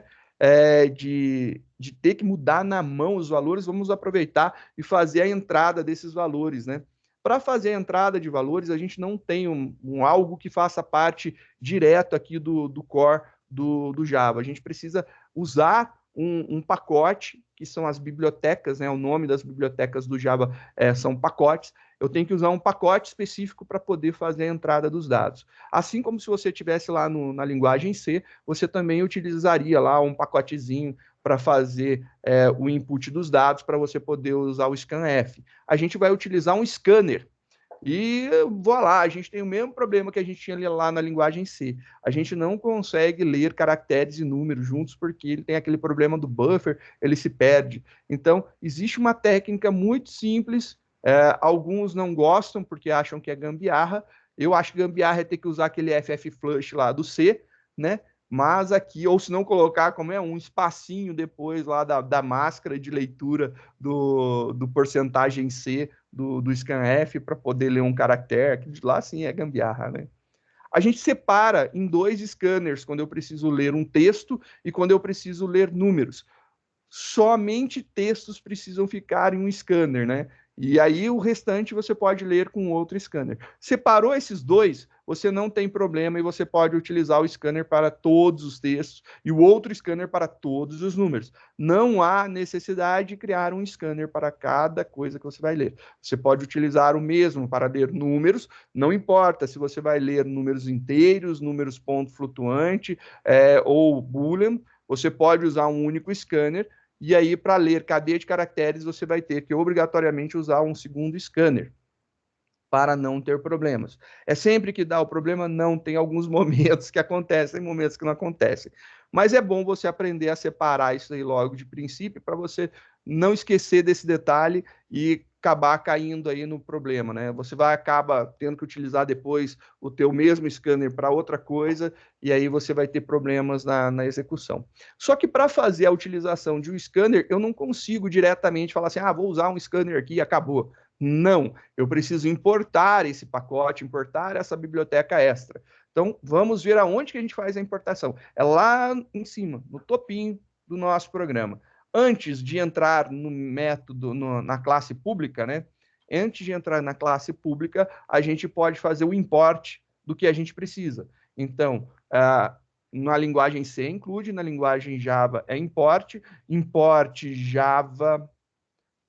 de ter que mudar na mão os valores, vamos aproveitar e fazer a entrada desses valores, né? Para fazer a entrada de valores, a gente não tem algo que faça parte direto aqui do core do Java. A gente precisa usar um pacote, que são as bibliotecas, né? O nome das bibliotecas do Java são pacotes. Eu tenho que usar um pacote específico para poder fazer a entrada dos dados. Assim como se você tivesse lá na linguagem C, você também utilizaria lá um pacotezinho para fazer o input dos dados para você poder usar o scanf. A gente vai utilizar um scanner. E vou lá, a gente tem o mesmo problema que a gente tinha lá na linguagem C. A gente não consegue ler caracteres e números juntos porque ele tem aquele problema do buffer, ele se perde. Então, existe uma técnica muito simples, alguns não gostam porque acham que é gambiarra. Eu acho que gambiarra é ter que usar aquele fflush lá do C, né? Mas aqui, ou se não colocar como é um espacinho depois lá da máscara de leitura do porcentagem C do scanf para poder ler um caractere, que lá sim é gambiarra, né? A gente separa em dois scanners quando eu preciso ler um texto e quando eu preciso ler números. Somente textos precisam ficar em um scanner, né? E aí o restante você pode ler com outro scanner. Separou esses dois, você não tem problema e você pode utilizar o scanner para todos os textos e o outro scanner para todos os números. Não há necessidade de criar um scanner para cada coisa que você vai ler. Você pode utilizar o mesmo para ler números, não importa se você vai ler números inteiros, números ponto flutuante ou boolean, Você pode usar um único scanner, e aí, para ler cadeia de caracteres, você vai ter que obrigatoriamente usar um segundo scanner para não ter problemas. É sempre que dá o problema, não, tem alguns momentos que acontecem, momentos que não acontecem. Mas é bom você aprender a separar isso aí logo de princípio, para você não esquecer desse detalhe e acabar caindo aí no problema, né? Você vai acaba tendo que utilizar depois o teu mesmo scanner para outra coisa e aí você vai ter problemas na execução. Só que para fazer a utilização de um scanner, eu não consigo diretamente falar assim, vou usar um scanner aqui e acabou. Não, eu preciso importar esse pacote, importar essa biblioteca extra. Então, vamos ver aonde que a gente faz a importação. É lá em cima, no topinho do nosso programa. Antes de entrar no método, na classe pública, né? Antes de entrar na classe pública, a gente pode fazer o import do que a gente precisa. Então, na linguagem C include, na linguagem Java é import, import Java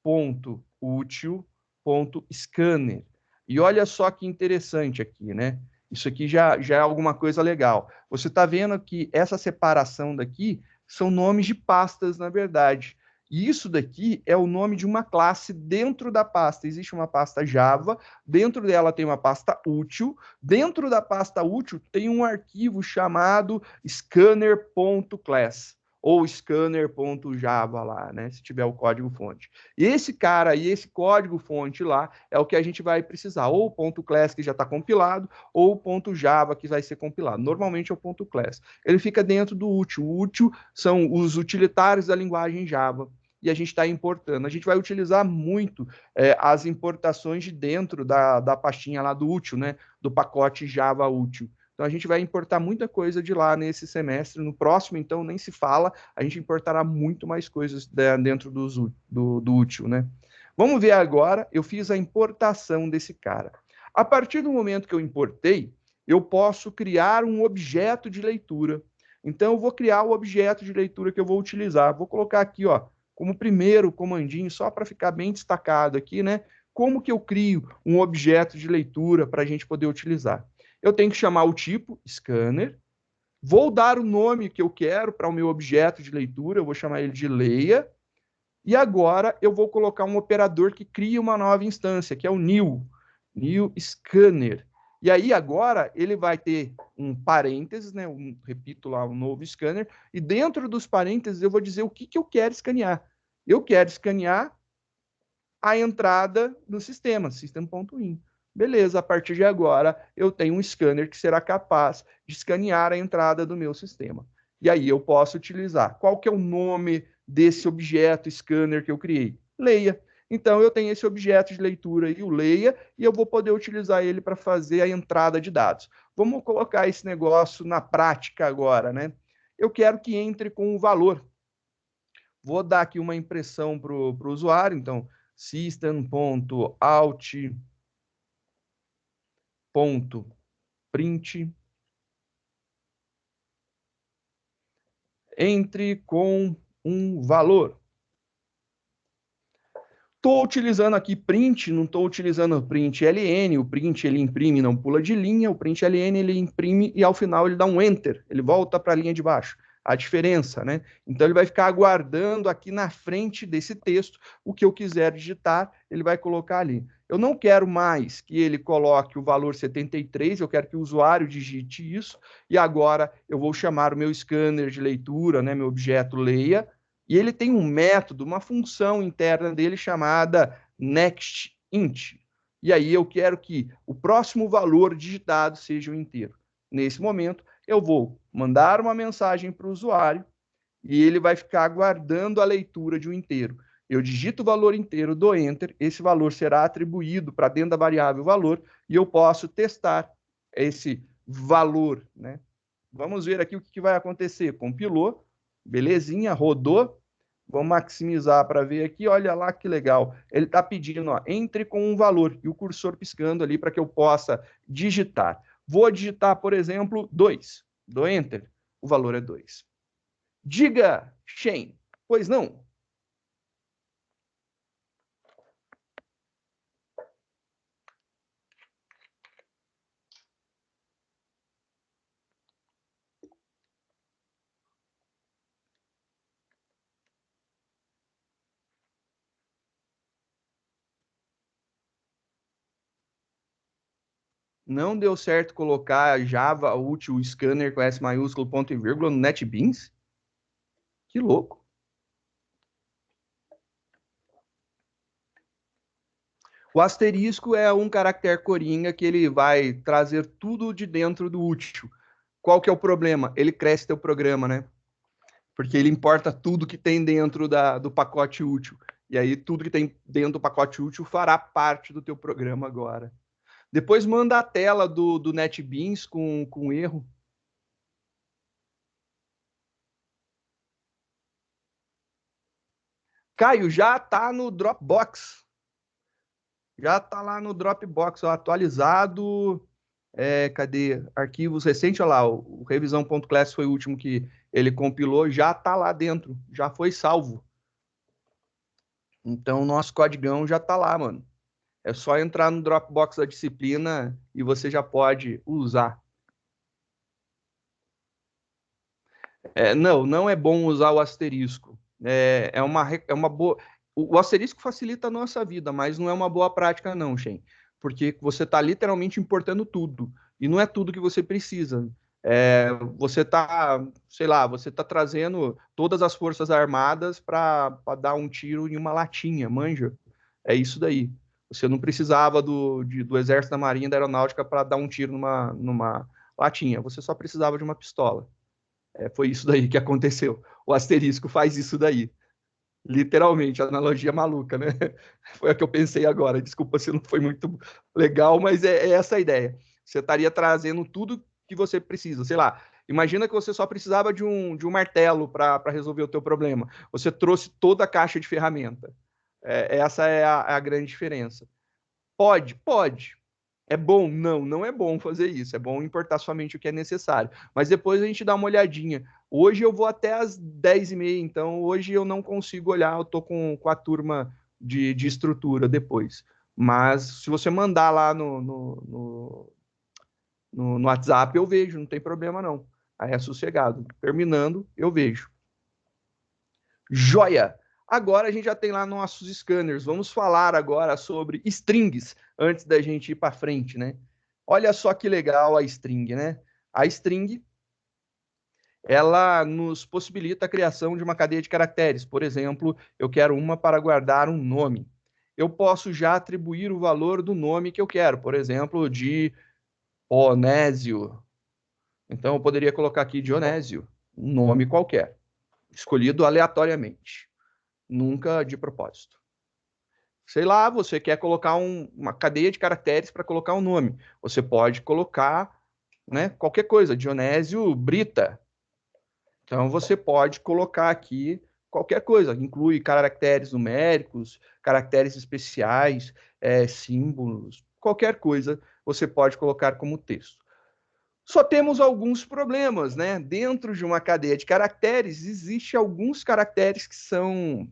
ponto útil ponto scanner. E olha só que interessante aqui, né? Isso aqui já é alguma coisa legal. Você está vendo que essa separação daqui são nomes de pastas, na verdade. E isso daqui é o nome de uma classe dentro da pasta. Existe uma pasta Java, dentro dela tem uma pasta útil, dentro da pasta útil tem um arquivo chamado scanner.class ou scanner.java lá, né? Se tiver o código fonte. E esse cara aí, esse código fonte lá, é o que a gente vai precisar, ou o ponto .class que já está compilado, ou o ponto .java que vai ser compilado. Normalmente é o ponto .class. Ele fica dentro do útil. O útil são os utilitários da linguagem Java. E a gente está importando. A gente vai utilizar muito as importações de dentro da pastinha lá do útil, né? Do pacote Java útil. Então a gente vai importar muita coisa de lá nesse semestre. No próximo, então, nem se fala, a gente importará muito mais coisas dentro do útil, né? Vamos ver agora, eu fiz a importação desse cara. A partir do momento que eu importei, eu posso criar um objeto de leitura. Então, eu vou criar o objeto de leitura que eu vou utilizar. Vou colocar aqui, ó, como primeiro comandinho, só para ficar bem destacado aqui, né? Como que eu crio um objeto de leitura para a gente poder utilizar? Eu tenho que chamar o tipo scanner, vou dar o nome que eu quero para o meu objeto de leitura, eu vou chamar ele de leia, e agora eu vou colocar um operador que cria uma nova instância, que é o new scanner. E aí agora ele vai ter um parênteses, né? Repito lá, um novo scanner, e dentro dos parênteses eu vou dizer o que eu quero escanear. Eu quero escanear a entrada do sistema, system.in. Beleza, a partir de agora eu tenho um scanner que será capaz de escanear a entrada do meu sistema. E aí eu posso utilizar. Qual que é o nome desse objeto scanner que eu criei? Leia. Então eu tenho esse objeto de leitura e o leia, e eu vou poder utilizar ele para fazer a entrada de dados. Vamos colocar esse negócio na prática agora, né? Eu quero que entre com o valor. Vou dar aqui uma impressão para o usuário, então system.out.print entre com um valor. Estou utilizando aqui print, não estou utilizando print ln, o print ele imprime, não pula de linha, o print ln ele imprime e ao final ele dá um enter, ele volta para a linha de baixo. A diferença, né? Então ele vai ficar aguardando aqui na frente desse texto o que eu quiser digitar, ele vai colocar ali. Eu não quero mais que ele coloque o valor 73, eu quero que o usuário digite isso, e agora eu vou chamar o meu scanner de leitura, né, meu objeto leia, e ele tem um método, uma função interna dele chamada nextInt. E aí eu quero que o próximo valor digitado seja o inteiro. Nesse momento, eu vou mandar uma mensagem para o usuário e ele vai ficar aguardando a leitura de um inteiro. Eu digito o valor inteiro, dou Enter, esse valor será atribuído para dentro da variável valor e eu posso testar esse valor, né? Vamos ver aqui o que vai acontecer. Compilou, belezinha, rodou. Vamos maximizar para ver aqui. Olha lá que legal. Ele está pedindo, ó, entre com um valor e o cursor piscando ali para que eu possa digitar. Vou digitar, por exemplo, 2. Dou Enter. O valor é 2. Diga, Shane. Pois não? Não deu certo colocar Java útil scanner com S maiúsculo, ponto e vírgula no NetBeans? Que louco. O asterisco é um caractere coringa que ele vai trazer tudo de dentro do útil. Qual que é o problema? Ele cresce teu programa, né? Porque ele importa tudo que tem dentro do pacote útil. E aí tudo que tem dentro do pacote útil fará parte do teu programa agora. Depois manda a tela do NetBeans com erro. Caio, já está no Dropbox. Já está lá no Dropbox, ó, atualizado. Cadê? Arquivos recentes, olha lá, o revisão.class foi o último que ele compilou, já está lá dentro, já foi salvo. Então, o nosso codigão já está lá, mano. É só entrar no Dropbox da disciplina e você já pode usar. Não é bom usar o asterisco. É uma boa. O asterisco facilita a nossa vida, mas não é uma boa prática, não, Shen. Porque você está literalmente importando tudo. E não é tudo que você precisa. Você está, sei lá, você está trazendo todas as forças armadas para dar um tiro em uma latinha, manja? É isso daí. Você não precisava do Exército, da Marinha, da Aeronáutica para dar um tiro numa latinha. Você só precisava de uma pistola. Foi isso daí que aconteceu. O asterisco faz isso daí. Literalmente, analogia maluca, né? Foi a que eu pensei agora. Desculpa se não foi muito legal, mas é essa a ideia. Você estaria trazendo tudo que você precisa. Sei lá, imagina que você só precisava de um martelo para resolver o teu problema. Você trouxe toda a caixa de ferramenta. Essa é a grande diferença. Pode, pode. É bom? Não, não é bom fazer isso. É bom importar somente o que é necessário. Mas depois a gente dá uma olhadinha. Hoje eu vou até às 10h30, então hoje eu não consigo olhar, eu estou com a turma de estrutura depois. Mas se você mandar lá no WhatsApp, eu vejo, não tem problema não. Aí é sossegado. Terminando, eu vejo. Joia! Agora a gente já tem lá nossos scanners. Vamos falar agora sobre strings antes da gente ir para frente, né? Olha só que legal a string, né? A string ela nos possibilita a criação de uma cadeia de caracteres. Por exemplo, eu quero uma para guardar um nome. Eu posso já atribuir o valor do nome que eu quero, por exemplo, de Onésio. Então eu poderia colocar aqui Dionésio, um nome qualquer, escolhido aleatoriamente, nunca de propósito. Sei lá, você quer colocar uma cadeia de caracteres para colocar um nome. Você pode colocar, né, qualquer coisa, Dionésio Brita. Então você pode colocar aqui qualquer coisa, inclui caracteres numéricos, caracteres especiais, símbolos, qualquer coisa você pode colocar como texto. Só temos alguns problemas, né? Dentro de uma cadeia de caracteres, existe alguns caracteres que são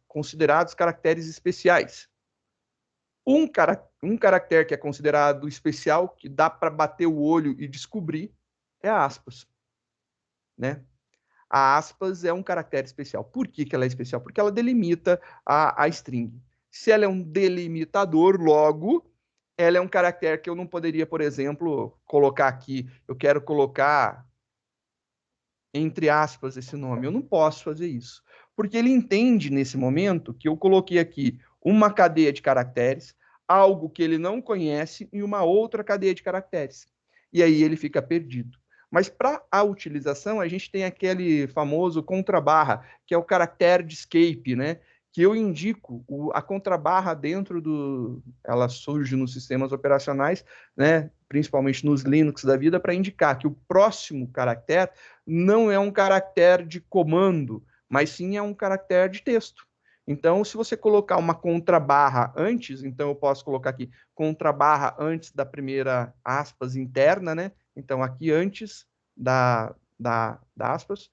considerados caracteres especiais. Um caractere que é considerado especial, que dá para bater o olho e descobrir, é a aspas, né? A aspas é um caractere especial. Por que ela é especial? Porque ela delimita a string. Se ela é um delimitador, logo, ela é um caractere que eu não poderia, por exemplo, colocar aqui. Eu quero colocar entre aspas esse nome. Eu não posso fazer isso. Porque ele entende nesse momento que eu coloquei aqui uma cadeia de caracteres, algo que ele não conhece, e uma outra cadeia de caracteres. E aí ele fica perdido. Mas para a utilização, a gente tem aquele famoso contrabarra, que é o caractere de escape, né? Que eu indico a contrabarra dentro do. Ela surge nos sistemas operacionais, né? Principalmente nos Linux da vida, para indicar que o próximo caractere não é um caractere de comando, mas sim é um caractere de texto. Então, se você colocar uma contrabarra antes, então eu posso colocar aqui contrabarra antes da primeira aspas interna, né? Então, aqui antes da aspas,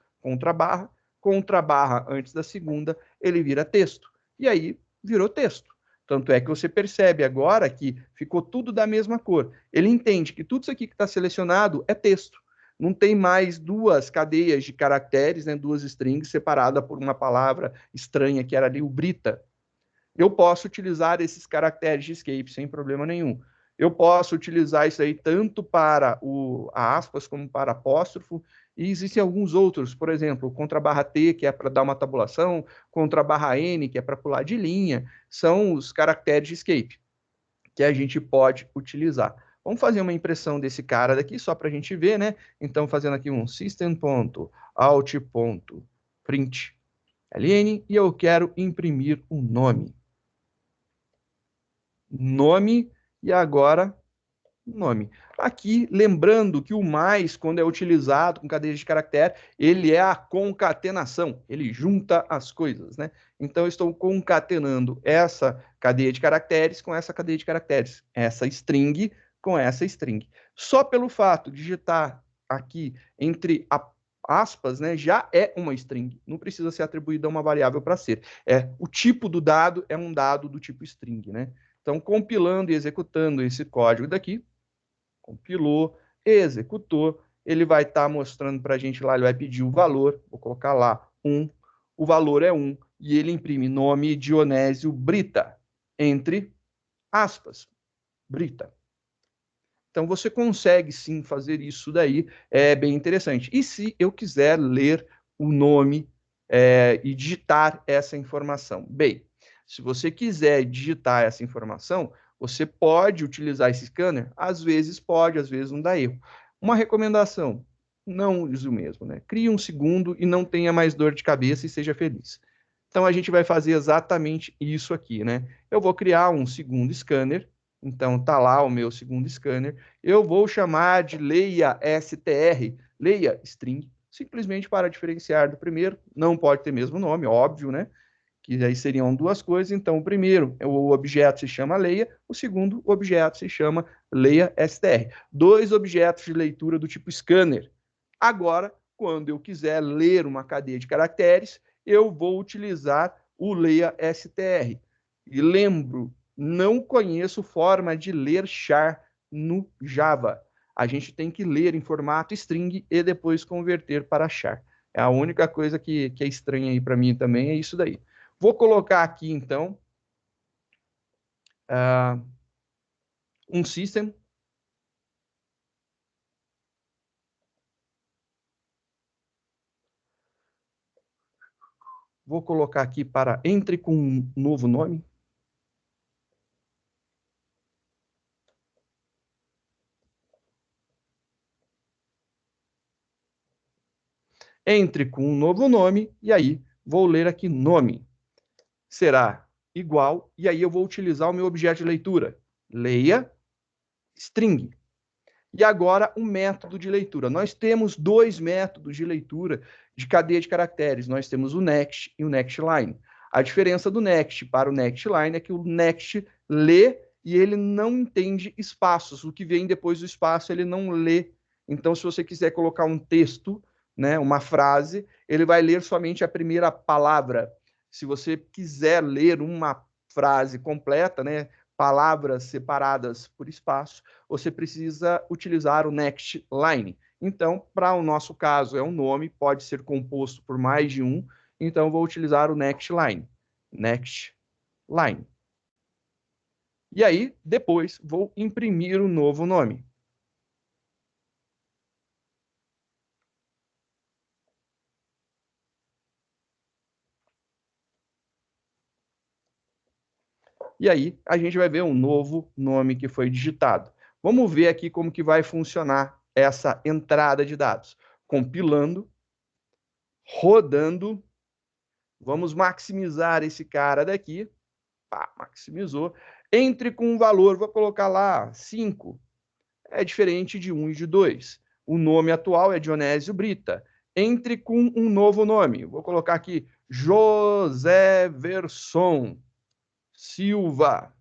contrabarra antes da segunda, ele vira texto. E aí virou texto. Tanto é que você percebe agora que ficou tudo da mesma cor. Ele entende que tudo isso aqui que está selecionado é texto. Não tem mais duas cadeias de caracteres, né, duas strings separadas por uma palavra estranha que era ali o Brita. Eu posso utilizar esses caracteres de escape sem problema nenhum. Eu posso utilizar isso aí tanto para a aspas como para apóstrofo, e existem alguns outros, por exemplo, contra barra T, que é para dar uma tabulação, contra barra N, que é para pular de linha, são os caracteres de escape que a gente pode utilizar. Vamos fazer uma impressão desse cara daqui, só para a gente ver, né? Então, fazendo aqui um system.out.print ln, e eu quero imprimir um nome. Nome, e agora nome. Aqui, lembrando que o mais, quando é utilizado com cadeia de caractere, ele é a concatenação, ele junta as coisas, né? Então, eu estou concatenando essa cadeia de caracteres com essa cadeia de caracteres, essa string com essa string. Só pelo fato de digitar aqui entre aspas, né, já é uma string, não precisa ser atribuída a uma variável para ser. O tipo do dado é um dado do tipo string, né? Então, compilando e executando esse código daqui, compilou, executou, ele vai estar mostrando para a gente lá, ele vai pedir o valor, vou colocar lá 1, o valor é 1, e ele imprime nome Dionésio Brita, entre aspas, Brita. Então, você consegue sim fazer isso daí, é bem interessante. E se eu quiser ler o nome e digitar essa informação? Bem, se você quiser digitar essa informação, você pode utilizar esse scanner? Às vezes pode, às vezes não dá erro. Uma recomendação, não use o mesmo, né? Crie um segundo e não tenha mais dor de cabeça e seja feliz. Então, a gente vai fazer exatamente isso aqui, né? Eu vou criar um segundo scanner, então tá lá o meu segundo scanner, eu vou chamar de leia str, leia string, simplesmente para diferenciar do primeiro, não pode ter mesmo nome, óbvio, né? Que aí seriam duas coisas. Então, o primeiro, o objeto se chama leia, o segundo objeto se chama leia str. Dois objetos de leitura do tipo scanner. Agora, quando eu quiser ler uma cadeia de caracteres, eu vou utilizar o leia str. E lembro, não conheço forma de ler char no Java. A gente tem que ler em formato string e depois converter para char. É a única coisa que é estranha aí para mim também, é isso daí. Vou colocar aqui, então, um system. Vou colocar aqui para entre com um novo nome. Entre com um novo nome, e aí vou ler aqui nome. Será igual, e aí eu vou utilizar o meu objeto de leitura. Leia string. E agora um método de leitura. Nós temos dois métodos de leitura de cadeia de caracteres. Nós temos o next e o nextLine. A diferença do next para o nextLine é que o next lê e ele não entende espaços. O que vem depois do espaço ele não lê. Então, se você quiser colocar um texto, né, uma frase, ele vai ler somente a primeira palavra. Se você quiser ler uma frase completa, né, palavras separadas por espaço, você precisa utilizar o next line. Então, para o nosso caso, é um nome, pode ser composto por mais de um, então vou utilizar o next line. Next line. E aí, depois, vou imprimir o novo nome. E aí, a gente vai ver um novo nome que foi digitado. Vamos ver aqui como que vai funcionar essa entrada de dados. Compilando, rodando, vamos maximizar esse cara daqui. Pá, maximizou. Entre com um valor, vou colocar lá 5. É diferente de 1 e de 2. O nome atual é Dionésio Brita. Entre com um novo nome. Vou colocar aqui José Verson Silva.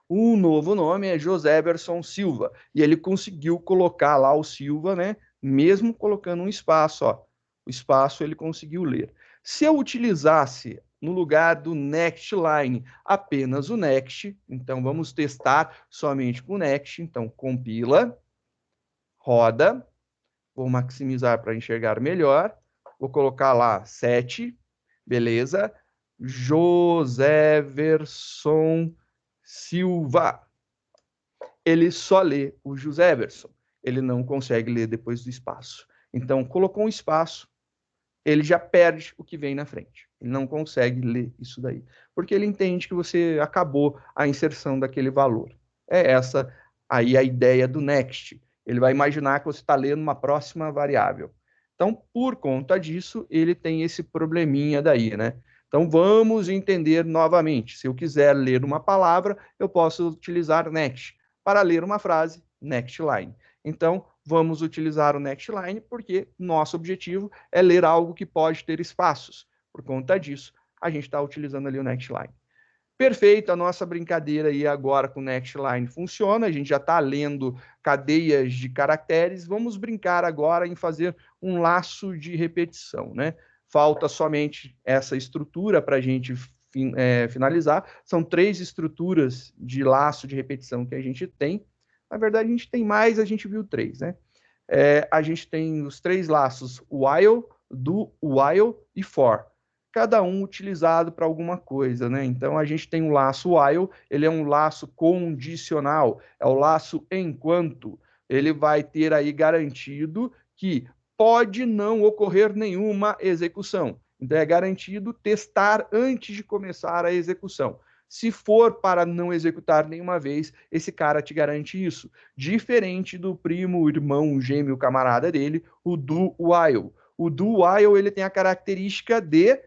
O novo nome é José Verson Silva. E ele conseguiu colocar lá o Silva, né? Mesmo colocando um espaço, ó. O espaço ele conseguiu ler. Se eu utilizasse no lugar do next line apenas o next, então vamos testar somente com o next. Então, compila, roda, vou maximizar para enxergar melhor, vou colocar lá 7, beleza, José Verson Silva. ele só lê o José Everson, ele não consegue ler depois do espaço. Então, colocou um espaço, ele já perde o que vem na frente. Ele não consegue ler isso daí, porque ele entende que você acabou a inserção daquele valor. É essa aí a ideia do next. Ele vai imaginar que você está lendo uma próxima variável. Então, por conta disso, ele tem esse probleminha daí, né? Então, vamos entender novamente. Se eu quiser ler uma palavra, eu posso utilizar next. Para ler uma frase, next line. Então, vamos utilizar o next line porque nosso objetivo é ler algo que pode ter espaços. Por conta disso, a gente está utilizando ali o next line. Perfeito, a nossa brincadeira aí agora com o Nextline funciona, a gente já está lendo cadeias de caracteres, vamos brincar agora em fazer um laço de repetição, né? Falta somente essa estrutura para a gente finalizar, são 3 estruturas de laço de repetição que a gente tem, na verdade a gente tem mais, a gente viu 3, né? A gente tem os 3 laços while, do, while e for, cada um utilizado para alguma coisa, né? Então a gente tem um laço while, ele é um laço condicional, é o laço enquanto. Ele vai ter aí garantido que pode não ocorrer nenhuma execução. Então é garantido testar antes de começar a execução. Se for para não executar nenhuma vez, esse cara te garante isso. Diferente do primo, irmão, gêmeo, camarada dele, o do while. O do while ele tem a característica de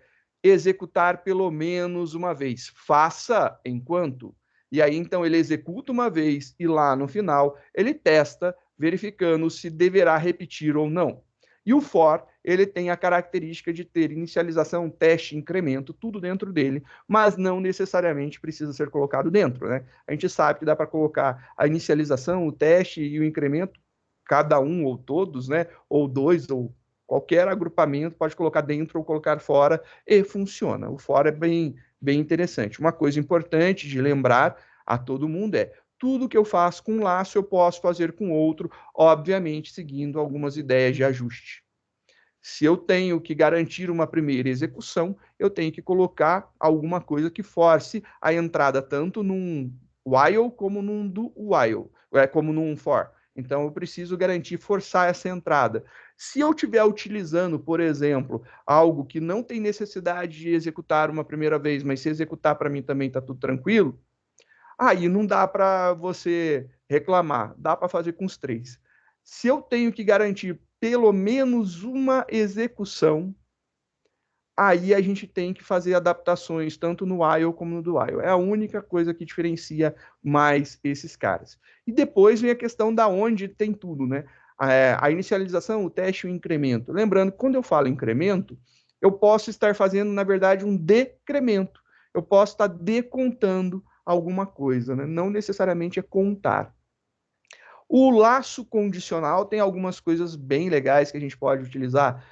executar pelo menos uma vez. Faça enquanto. E aí, então, ele executa uma vez e lá no final ele testa, verificando se deverá repetir ou não. E o for, ele tem a característica de ter inicialização, teste, incremento, tudo dentro dele, mas não necessariamente precisa ser colocado dentro, né? A gente sabe que dá para colocar a inicialização, o teste e o incremento, cada um ou todos, né? Ou 2, ou qualquer agrupamento, pode colocar dentro ou colocar fora, e funciona. O fora é bem interessante. Uma coisa importante de lembrar a todo mundo é tudo que eu faço com um laço eu posso fazer com outro, obviamente seguindo algumas ideias de ajuste. Se eu tenho que garantir uma primeira execução, eu tenho que colocar alguma coisa que force a entrada tanto num while como num do while, como num for. Então eu preciso garantir forçar essa entrada. Se eu estiver utilizando, por exemplo, algo que não tem necessidade de executar uma primeira vez, mas se executar para mim também está tudo tranquilo, aí não dá para você reclamar, dá para fazer com os 3. Se eu tenho que garantir pelo menos uma execução, aí a gente tem que fazer adaptações tanto no while como no do while. É a única coisa que diferencia mais esses caras. E depois vem a questão da onde tem tudo, né? A inicialização, o teste e o incremento. Lembrando que quando eu falo incremento, eu posso estar fazendo, na verdade, um decremento. Eu posso estar decontando alguma coisa, né? Não necessariamente é contar. O laço condicional tem algumas coisas bem legais que a gente pode utilizar.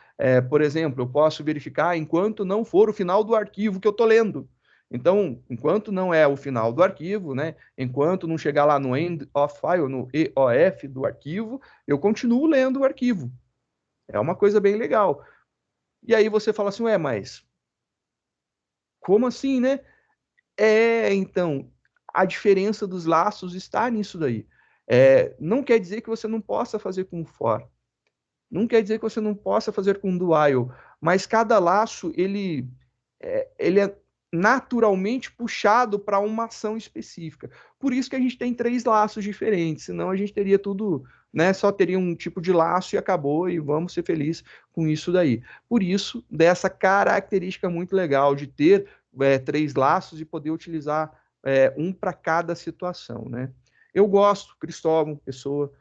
Por exemplo, eu posso verificar enquanto não for o final do arquivo que eu estou lendo. Então, enquanto não é o final do arquivo, né? Enquanto não chegar lá no end of file, no EOF do arquivo, eu continuo lendo o arquivo. É uma coisa bem legal. E aí você fala assim, ué, mas como assim, né? Então, a diferença dos laços está nisso daí. Não quer dizer que você não possa fazer com for, não quer dizer que você não possa fazer com do while, mas cada laço ele é naturalmente puxado para uma ação específica. Por isso que a gente tem 3 laços diferentes, senão a gente teria tudo, né? Só teria um tipo de laço e acabou, e vamos ser felizes com isso daí. Por isso, dessa característica muito legal de ter 3 laços e poder utilizar um para cada situação, né? Eu gosto, Cristóvão, pessoa,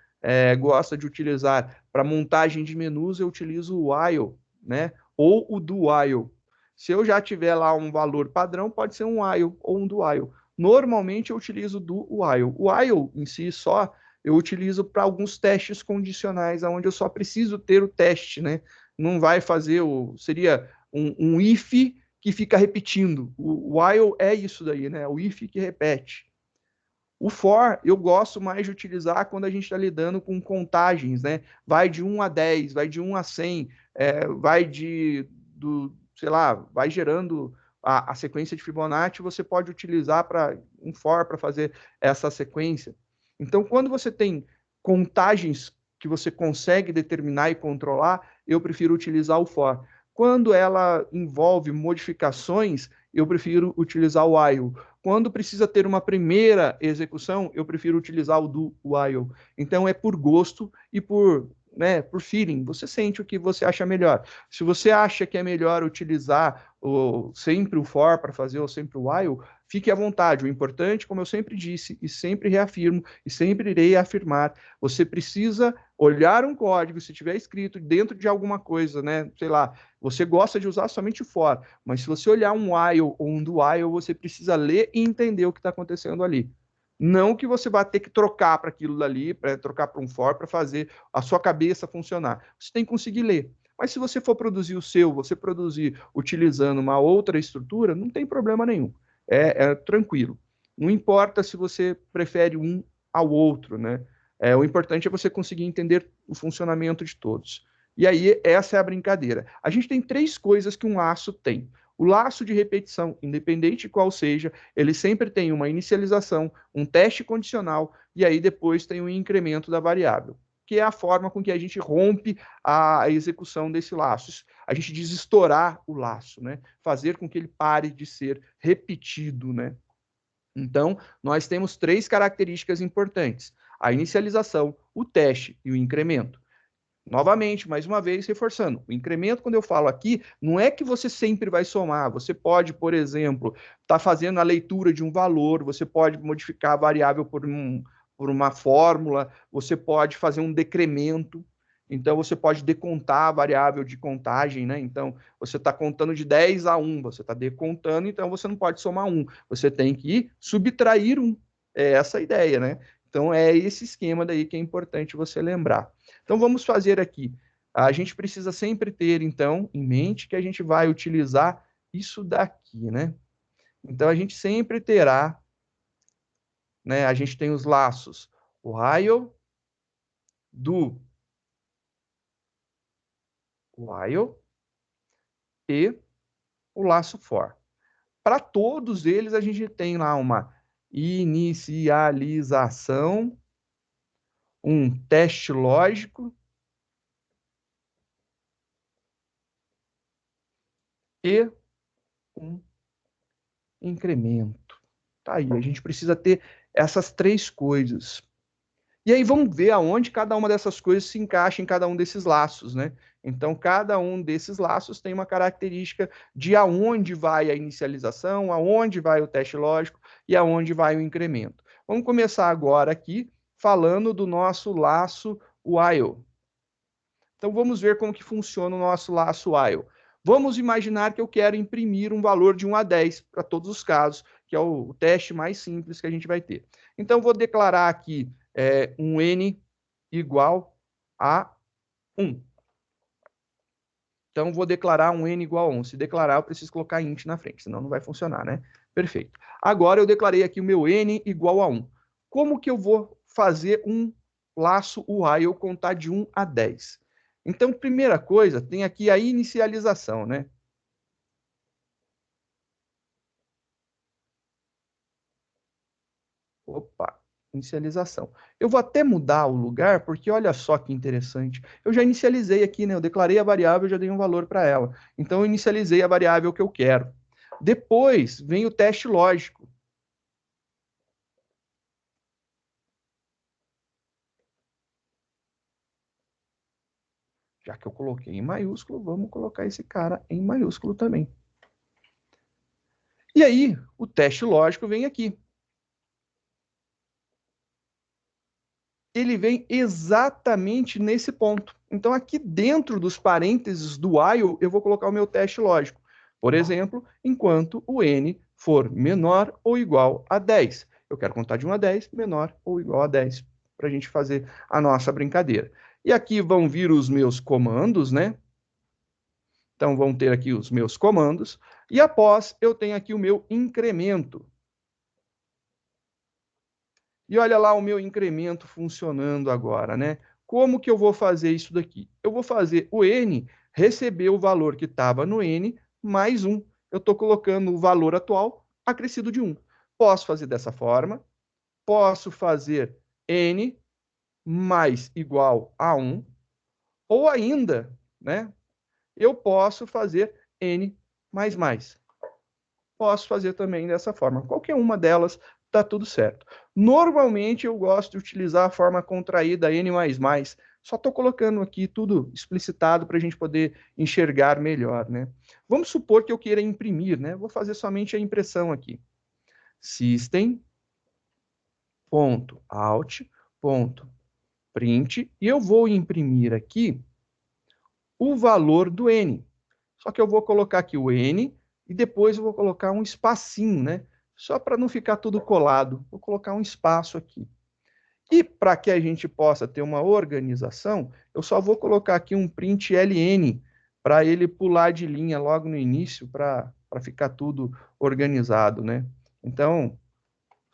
gosta de utilizar para montagem de menus, eu utilizo o while, né? Ou o do while. Se eu já tiver lá um valor padrão, pode ser um while ou um do while. Normalmente eu utilizo do while. O while em si só eu utilizo para alguns testes condicionais, onde eu só preciso ter o teste, né? Não vai fazer seria um if que fica repetindo. O while é isso daí, né? O if que repete. O for eu gosto mais de utilizar quando a gente está lidando com contagens, né? Vai de 1 a 10, vai de 1 a 100, vai sei lá, vai gerando a sequência de Fibonacci, você pode utilizar para um for para fazer essa sequência. Então, quando você tem contagens que você consegue determinar e controlar, eu prefiro utilizar o for. Quando ela envolve modificações, eu prefiro utilizar o while. Quando precisa ter uma primeira execução, eu prefiro utilizar o do while. Então, é por gosto e por feeling. Você sente o que você acha melhor. Se você acha que é melhor utilizar sempre o for para fazer ou sempre o while, fique à vontade. O importante, como eu sempre disse e sempre reafirmo e sempre irei afirmar, você precisa olhar um código, se tiver escrito dentro de alguma coisa, né? Sei lá, você gosta de usar somente o for, mas se você olhar um while ou um do while, você precisa ler e entender o que está acontecendo ali. Não que você vai ter que trocar para aquilo dali, para trocar para um for, para fazer a sua cabeça funcionar. Você tem que conseguir ler. Mas se você for produzir o seu, você produzir utilizando uma outra estrutura, não tem problema nenhum. É tranquilo. Não importa se você prefere um ao outro, né? O importante é você conseguir entender o funcionamento de todos. E aí, essa é a brincadeira. A gente tem três coisas que um laço tem. O laço de repetição, independente de qual seja, ele sempre tem uma inicialização, um teste condicional, e aí depois tem um incremento da variável, que é a forma com que a gente rompe a execução desse laço. A gente diz estourar o laço, né? Fazer com que ele pare de ser repetido, né? Então, nós temos três características importantes: a inicialização, o teste e o incremento. Novamente, mais uma vez, reforçando, o incremento, quando eu falo aqui, não é que você sempre vai somar. Você pode, por exemplo, estar fazendo a leitura de um valor, você pode modificar a variável por uma fórmula, você pode fazer um decremento. Então, você pode decontar a variável de contagem, né? Então, você está contando de 10 a 1, você está decontando, então você não pode somar 1. Você tem que subtrair 1. É essa a ideia, né? Então, é esse esquema daí que é importante você lembrar. Então, vamos fazer aqui. A gente precisa sempre ter, então, em mente que a gente vai utilizar isso daqui, né? Então, a gente sempre terá, né? A gente tem os laços, o while, do while e o laço for. Para todos eles, a gente tem lá uma inicialização, um teste lógico e um incremento. Tá aí, a gente precisa ter essas três coisas. E aí vamos ver aonde cada uma dessas coisas se encaixa em cada um desses laços, né? Então, cada um desses laços tem uma característica de aonde vai a inicialização, aonde vai o teste lógico e aonde vai o incremento. Vamos começar agora aqui falando do nosso laço while. Então, vamos ver como que funciona o nosso laço while. Vamos imaginar que eu quero imprimir um valor de 1 a 10 para todos os casos, que é o teste mais simples que a gente vai ter. Então, vou declarar aqui um n igual a 1. Então, vou declarar um n igual a 1. Se declarar, eu preciso colocar int na frente, senão não vai funcionar, né? Perfeito. Agora, eu declarei aqui o meu n igual a 1. Como que eu vou fazer um laço while contar de 1 a 10? Então, primeira coisa, tem aqui a inicialização, né? Opa, inicialização. Eu vou até mudar o lugar, porque olha só que interessante. Eu já inicializei aqui, né? Eu declarei a variável, já dei um valor para ela. Então, eu inicializei a variável que eu quero. Depois vem o teste lógico. Já que eu coloquei em maiúsculo, vamos colocar esse cara em maiúsculo também. E aí, o teste lógico vem aqui. Ele vem exatamente nesse ponto. Então, aqui dentro dos parênteses do while, eu vou colocar o meu teste lógico. Por exemplo, enquanto o n for menor ou igual a 10. Eu quero contar de 1 a 10, menor ou igual a 10, para a gente fazer a nossa brincadeira. E aqui vão vir os meus comandos, né? Então, vão ter aqui os meus comandos. E após, eu tenho aqui o meu incremento. E olha lá o meu incremento funcionando agora, né? Como que eu vou fazer isso daqui? Eu vou fazer o n receber o valor que estava no n mais 1. Eu estou colocando o valor atual acrescido de 1. Posso fazer dessa forma, posso fazer n mais igual a 1, ou ainda, né, eu posso fazer n mais mais. Posso fazer também dessa forma. Qualquer uma delas está tudo certo. Normalmente eu gosto de utilizar a forma contraída n mais mais. Só estou colocando aqui tudo explicitado para a gente poder enxergar melhor, né? Vamos supor que eu queira imprimir, né? Vou fazer somente a impressão aqui. System.out.print e eu vou imprimir aqui o valor do n. Só que eu vou colocar aqui o n e depois eu vou colocar um espacinho, né? Só para não ficar tudo colado. Vou colocar um espaço aqui. E para que a gente possa ter uma organização, eu só vou colocar aqui um print ln para ele pular de linha logo no início para ficar tudo organizado, né? Então,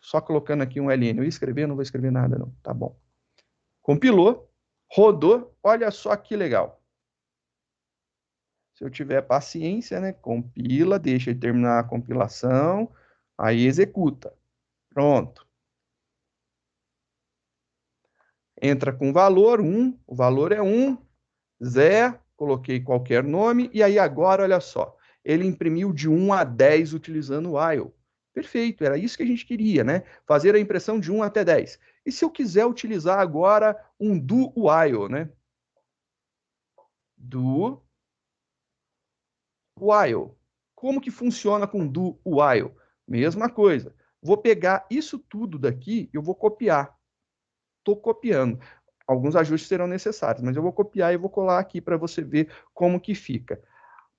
só colocando aqui um ln. Eu ia escrever, não vou escrever nada não. Tá bom. Compilou, rodou, olha só que legal. Se eu tiver paciência, né? Compila, deixa ele terminar a compilação, aí executa. Pronto. Entra com valor 1, o valor é 1, Zé, coloquei qualquer nome, e aí agora, olha só, ele imprimiu de 1 a 10 utilizando o while. Perfeito, era isso que a gente queria, né? Fazer a impressão de 1 até 10. E se eu quiser utilizar agora um do while, né? Do while. Como que funciona com do while? Mesma coisa. Vou pegar isso tudo daqui e eu vou copiar. Estou copiando. Alguns ajustes serão necessários, mas eu vou copiar e vou colar aqui para você ver como que fica.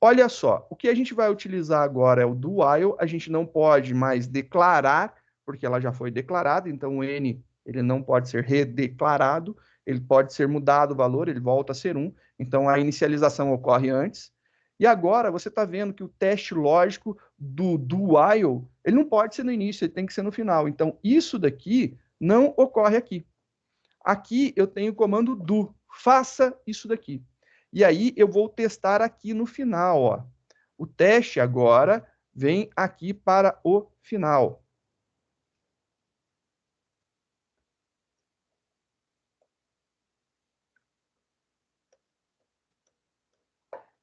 Olha só, o que a gente vai utilizar agora é o do while, a gente não pode mais declarar, porque ela já foi declarada, então o n ele não pode ser redeclarado, ele pode ser mudado o valor, ele volta a ser 1, então a inicialização ocorre antes. E agora você está vendo que o teste lógico do while, ele não pode ser no início, ele tem que ser no final. Então isso daqui não ocorre aqui. Aqui eu tenho o comando do, faça isso daqui. E aí eu vou testar aqui no final, ó. O teste agora vem aqui para o final.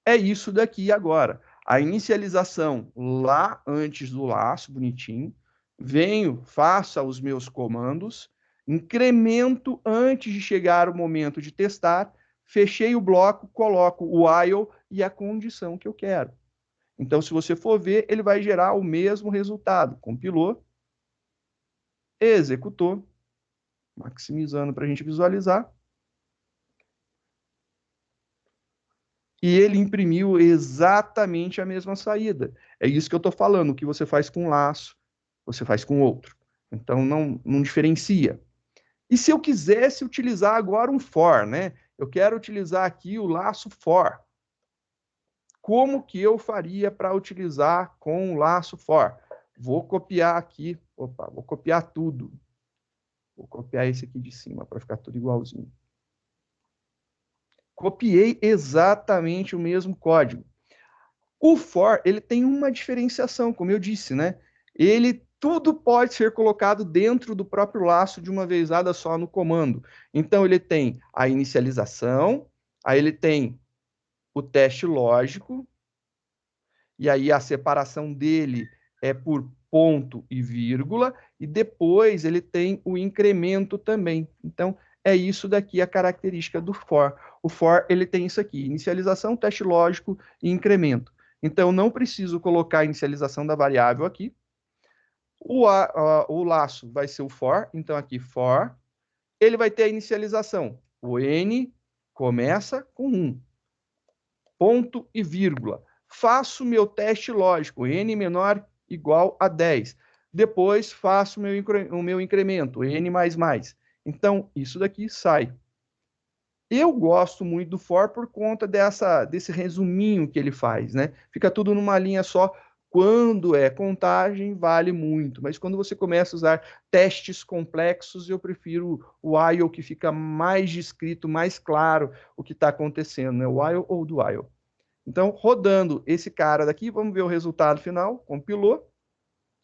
É isso daqui agora. A inicialização lá antes do laço, bonitinho. Venho, faço os meus comandos, incremento antes de chegar o momento de testar, fechei o bloco, coloco o while e a condição que eu quero. Então, se você for ver, ele vai gerar o mesmo resultado. Compilou, executou, maximizando para a gente visualizar. E ele imprimiu exatamente a mesma saída. É isso que eu estou falando. O que você faz com um laço, você faz com outro. Então, não diferencia. E se eu quisesse utilizar agora um for, né? Eu quero utilizar aqui o laço for. Como que eu faria para utilizar com o laço for? Vou copiar aqui. Opa, vou copiar tudo. Vou copiar esse aqui de cima para ficar tudo igualzinho. Copiei exatamente o mesmo código. O for, ele tem uma diferenciação, como eu disse, né? Ele tudo pode ser colocado dentro do próprio laço de uma vezada só no comando. Então ele tem a inicialização, aí ele tem o teste lógico, e aí a separação dele é por ponto e vírgula, e depois ele tem o incremento também. Então, é isso daqui a característica do for. O for, ele tem isso aqui, inicialização, teste lógico e incremento. Então, não preciso colocar a inicialização da variável aqui. O laço vai ser o for, então aqui for. Ele vai ter a inicialização. O n começa com 1, ponto e vírgula. Faço meu teste lógico, n menor igual a 10. Depois faço o meu incremento, n mais mais. Então, isso daqui sai. Eu gosto muito do for por conta desse resuminho que ele faz, né? Fica tudo numa linha só. Quando é contagem, vale muito. Mas quando você começa a usar testes complexos, eu prefiro o while, que fica mais descrito, mais claro o que está acontecendo, né? O while ou do while. Então, rodando esse cara daqui, vamos ver o resultado final. Compilou,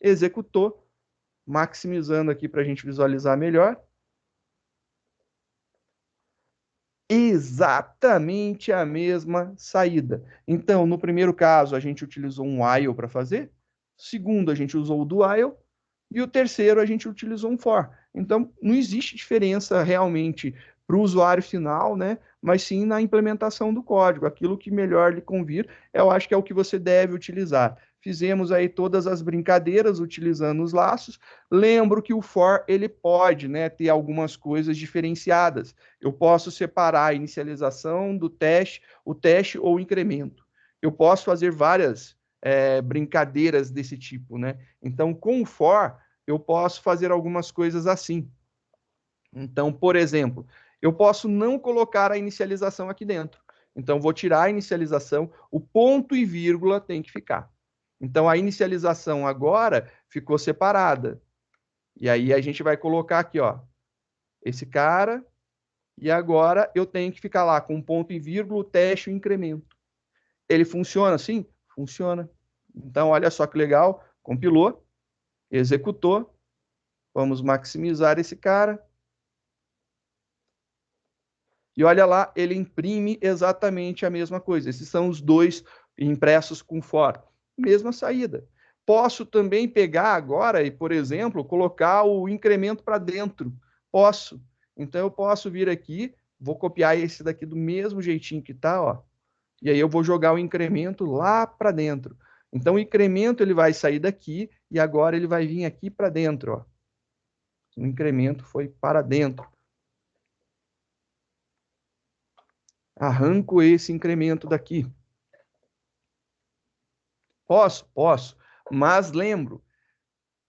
executou, maximizando aqui para a gente visualizar melhor. exatamente a mesma saída. Então, no primeiro caso, a gente utilizou um while para fazer, segundo, a gente usou o do while, e o terceiro, a gente utilizou um for. Então, não existe diferença realmente para o usuário final, né? Mas sim na implementação do código. Aquilo que melhor lhe convir, eu acho que é o que você deve utilizar. Fizemos aí todas as brincadeiras utilizando os laços. Lembro que o for ele pode, né, ter algumas coisas diferenciadas. Eu posso separar a inicialização do teste, o teste ou o incremento. Eu posso fazer várias brincadeiras desse tipo, né? Então, com o for, eu posso fazer algumas coisas assim. Então, por exemplo, eu posso não colocar a inicialização aqui dentro. Então, vou tirar a inicialização, o ponto e vírgula tem que ficar. Então, a inicialização agora ficou separada. E aí a gente vai colocar aqui, ó, esse cara, e agora eu tenho que ficar lá com ponto e vírgula, o teste e o incremento. Ele funciona assim? Funciona. Então, olha só que legal, compilou, executou, vamos maximizar esse cara. E olha lá, ele imprime exatamente a mesma coisa. Esses são os dois impressos com for. Mesma saída. Posso também pegar agora e, por exemplo, colocar o incremento para dentro. Posso. Então, eu posso vir aqui, vou copiar esse daqui do mesmo jeitinho que está, ó. E aí eu vou jogar o incremento lá para dentro. Então, o incremento ele vai sair daqui e agora ele vai vir aqui para dentro, ó. O incremento foi para dentro. Arranco esse incremento daqui. Posso? Posso. Mas lembro,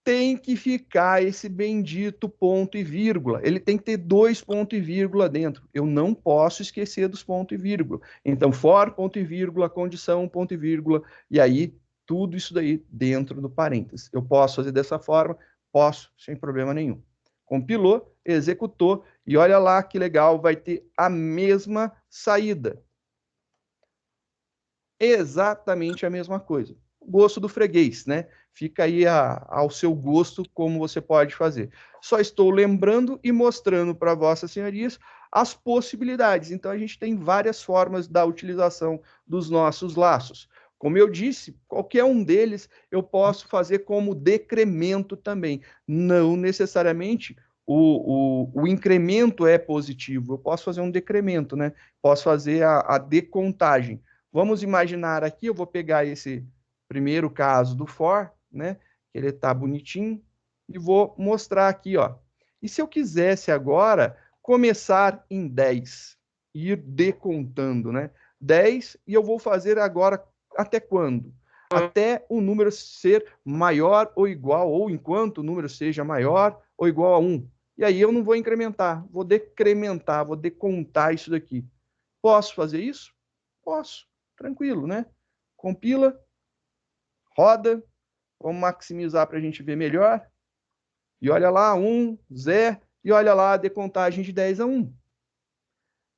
tem que ficar esse bendito ponto e vírgula. Ele tem que ter dois pontos e vírgula dentro. Eu não posso esquecer dos pontos e vírgula. Então, for, ponto e vírgula, condição, ponto e vírgula, e aí tudo isso daí dentro do parênteses. Eu posso fazer dessa forma? Posso, sem problema nenhum. Compilou, executou, e olha lá que legal, vai ter a mesma saída. Exatamente a mesma coisa. Gosto do freguês, né? Fica aí ao seu gosto como você pode fazer. Só estou lembrando e mostrando para vossas senhorias as possibilidades. Então, a gente tem várias formas da utilização dos nossos laços. Como eu disse, qualquer um deles eu posso fazer como decremento também. Não necessariamente o incremento é positivo. Eu posso fazer um decremento, né? Posso fazer a decontagem. Vamos imaginar aqui, eu vou pegar esse primeiro caso do for, né? Que ele está bonitinho, e vou mostrar aqui, ó. E se eu quisesse agora começar em 10, ir decontando, né? 10, e eu vou fazer agora até quando? Até o número ser maior ou igual, ou enquanto o número seja maior ou igual a 1. E aí eu não vou incrementar, vou decrementar, vou decontar isso daqui. Posso fazer isso? Posso. Tranquilo, né? Compila, roda, vamos maximizar para a gente ver melhor. E olha lá, 1, 0, e olha lá a decontagem de 10 a 1.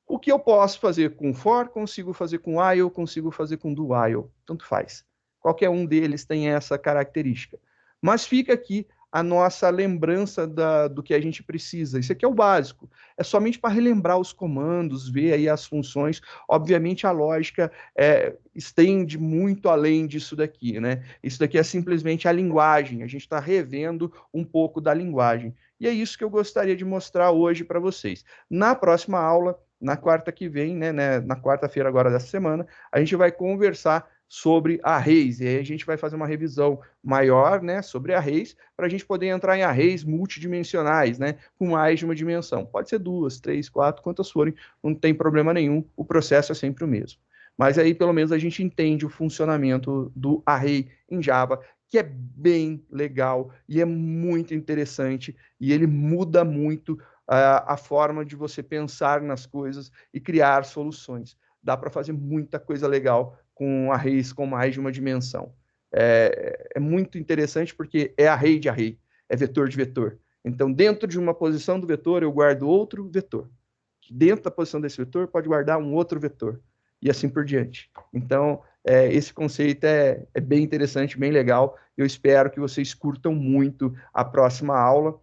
O que eu posso fazer com for, consigo fazer com while, consigo fazer com do while, tanto faz. Qualquer um deles tem essa característica. Mas fica aqui a nossa lembrança do que a gente precisa. Isso aqui é o básico. É somente para relembrar os comandos, ver aí as funções. Obviamente, a lógica estende muito além disso daqui, né? Isso daqui é simplesmente a linguagem. A gente está revendo um pouco da linguagem. E é isso que eu gostaria de mostrar hoje para vocês. Na próxima aula, na quarta que vem, né, na quarta-feira agora dessa semana, a gente vai conversar sobre arrays, e aí a gente vai fazer uma revisão maior, né, sobre arrays, para a gente poder entrar em arrays multidimensionais, né, com mais de uma dimensão. Pode ser 2, 3, 4, quantas forem, não tem problema nenhum, o processo é sempre o mesmo. Mas aí, pelo menos, a gente entende o funcionamento do array em Java, que é bem legal e é muito interessante, e ele muda muito a forma de você pensar nas coisas e criar soluções. Dá para fazer muita coisa legal com arrays com mais de uma dimensão. É muito interessante porque é array de array, é vetor de vetor. Então, dentro de uma posição do vetor, eu guardo outro vetor. Dentro da posição desse vetor, pode guardar um outro vetor. E assim por diante. Então, esse conceito é bem interessante, bem legal. Eu espero que vocês curtam muito a próxima aula,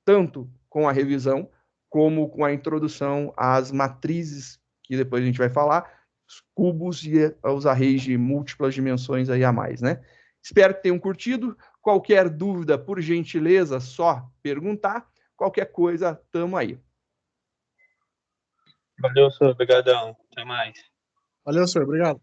tanto com a revisão, como com a introdução às matrizes, que depois a gente vai falar, os cubos e os arrays de múltiplas dimensões aí a mais, né? Espero que tenham curtido. Qualquer dúvida, por gentileza, só perguntar. Qualquer coisa, tamo aí. Valeu, senhor. Obrigadão. Até mais. Valeu, senhor. Obrigado.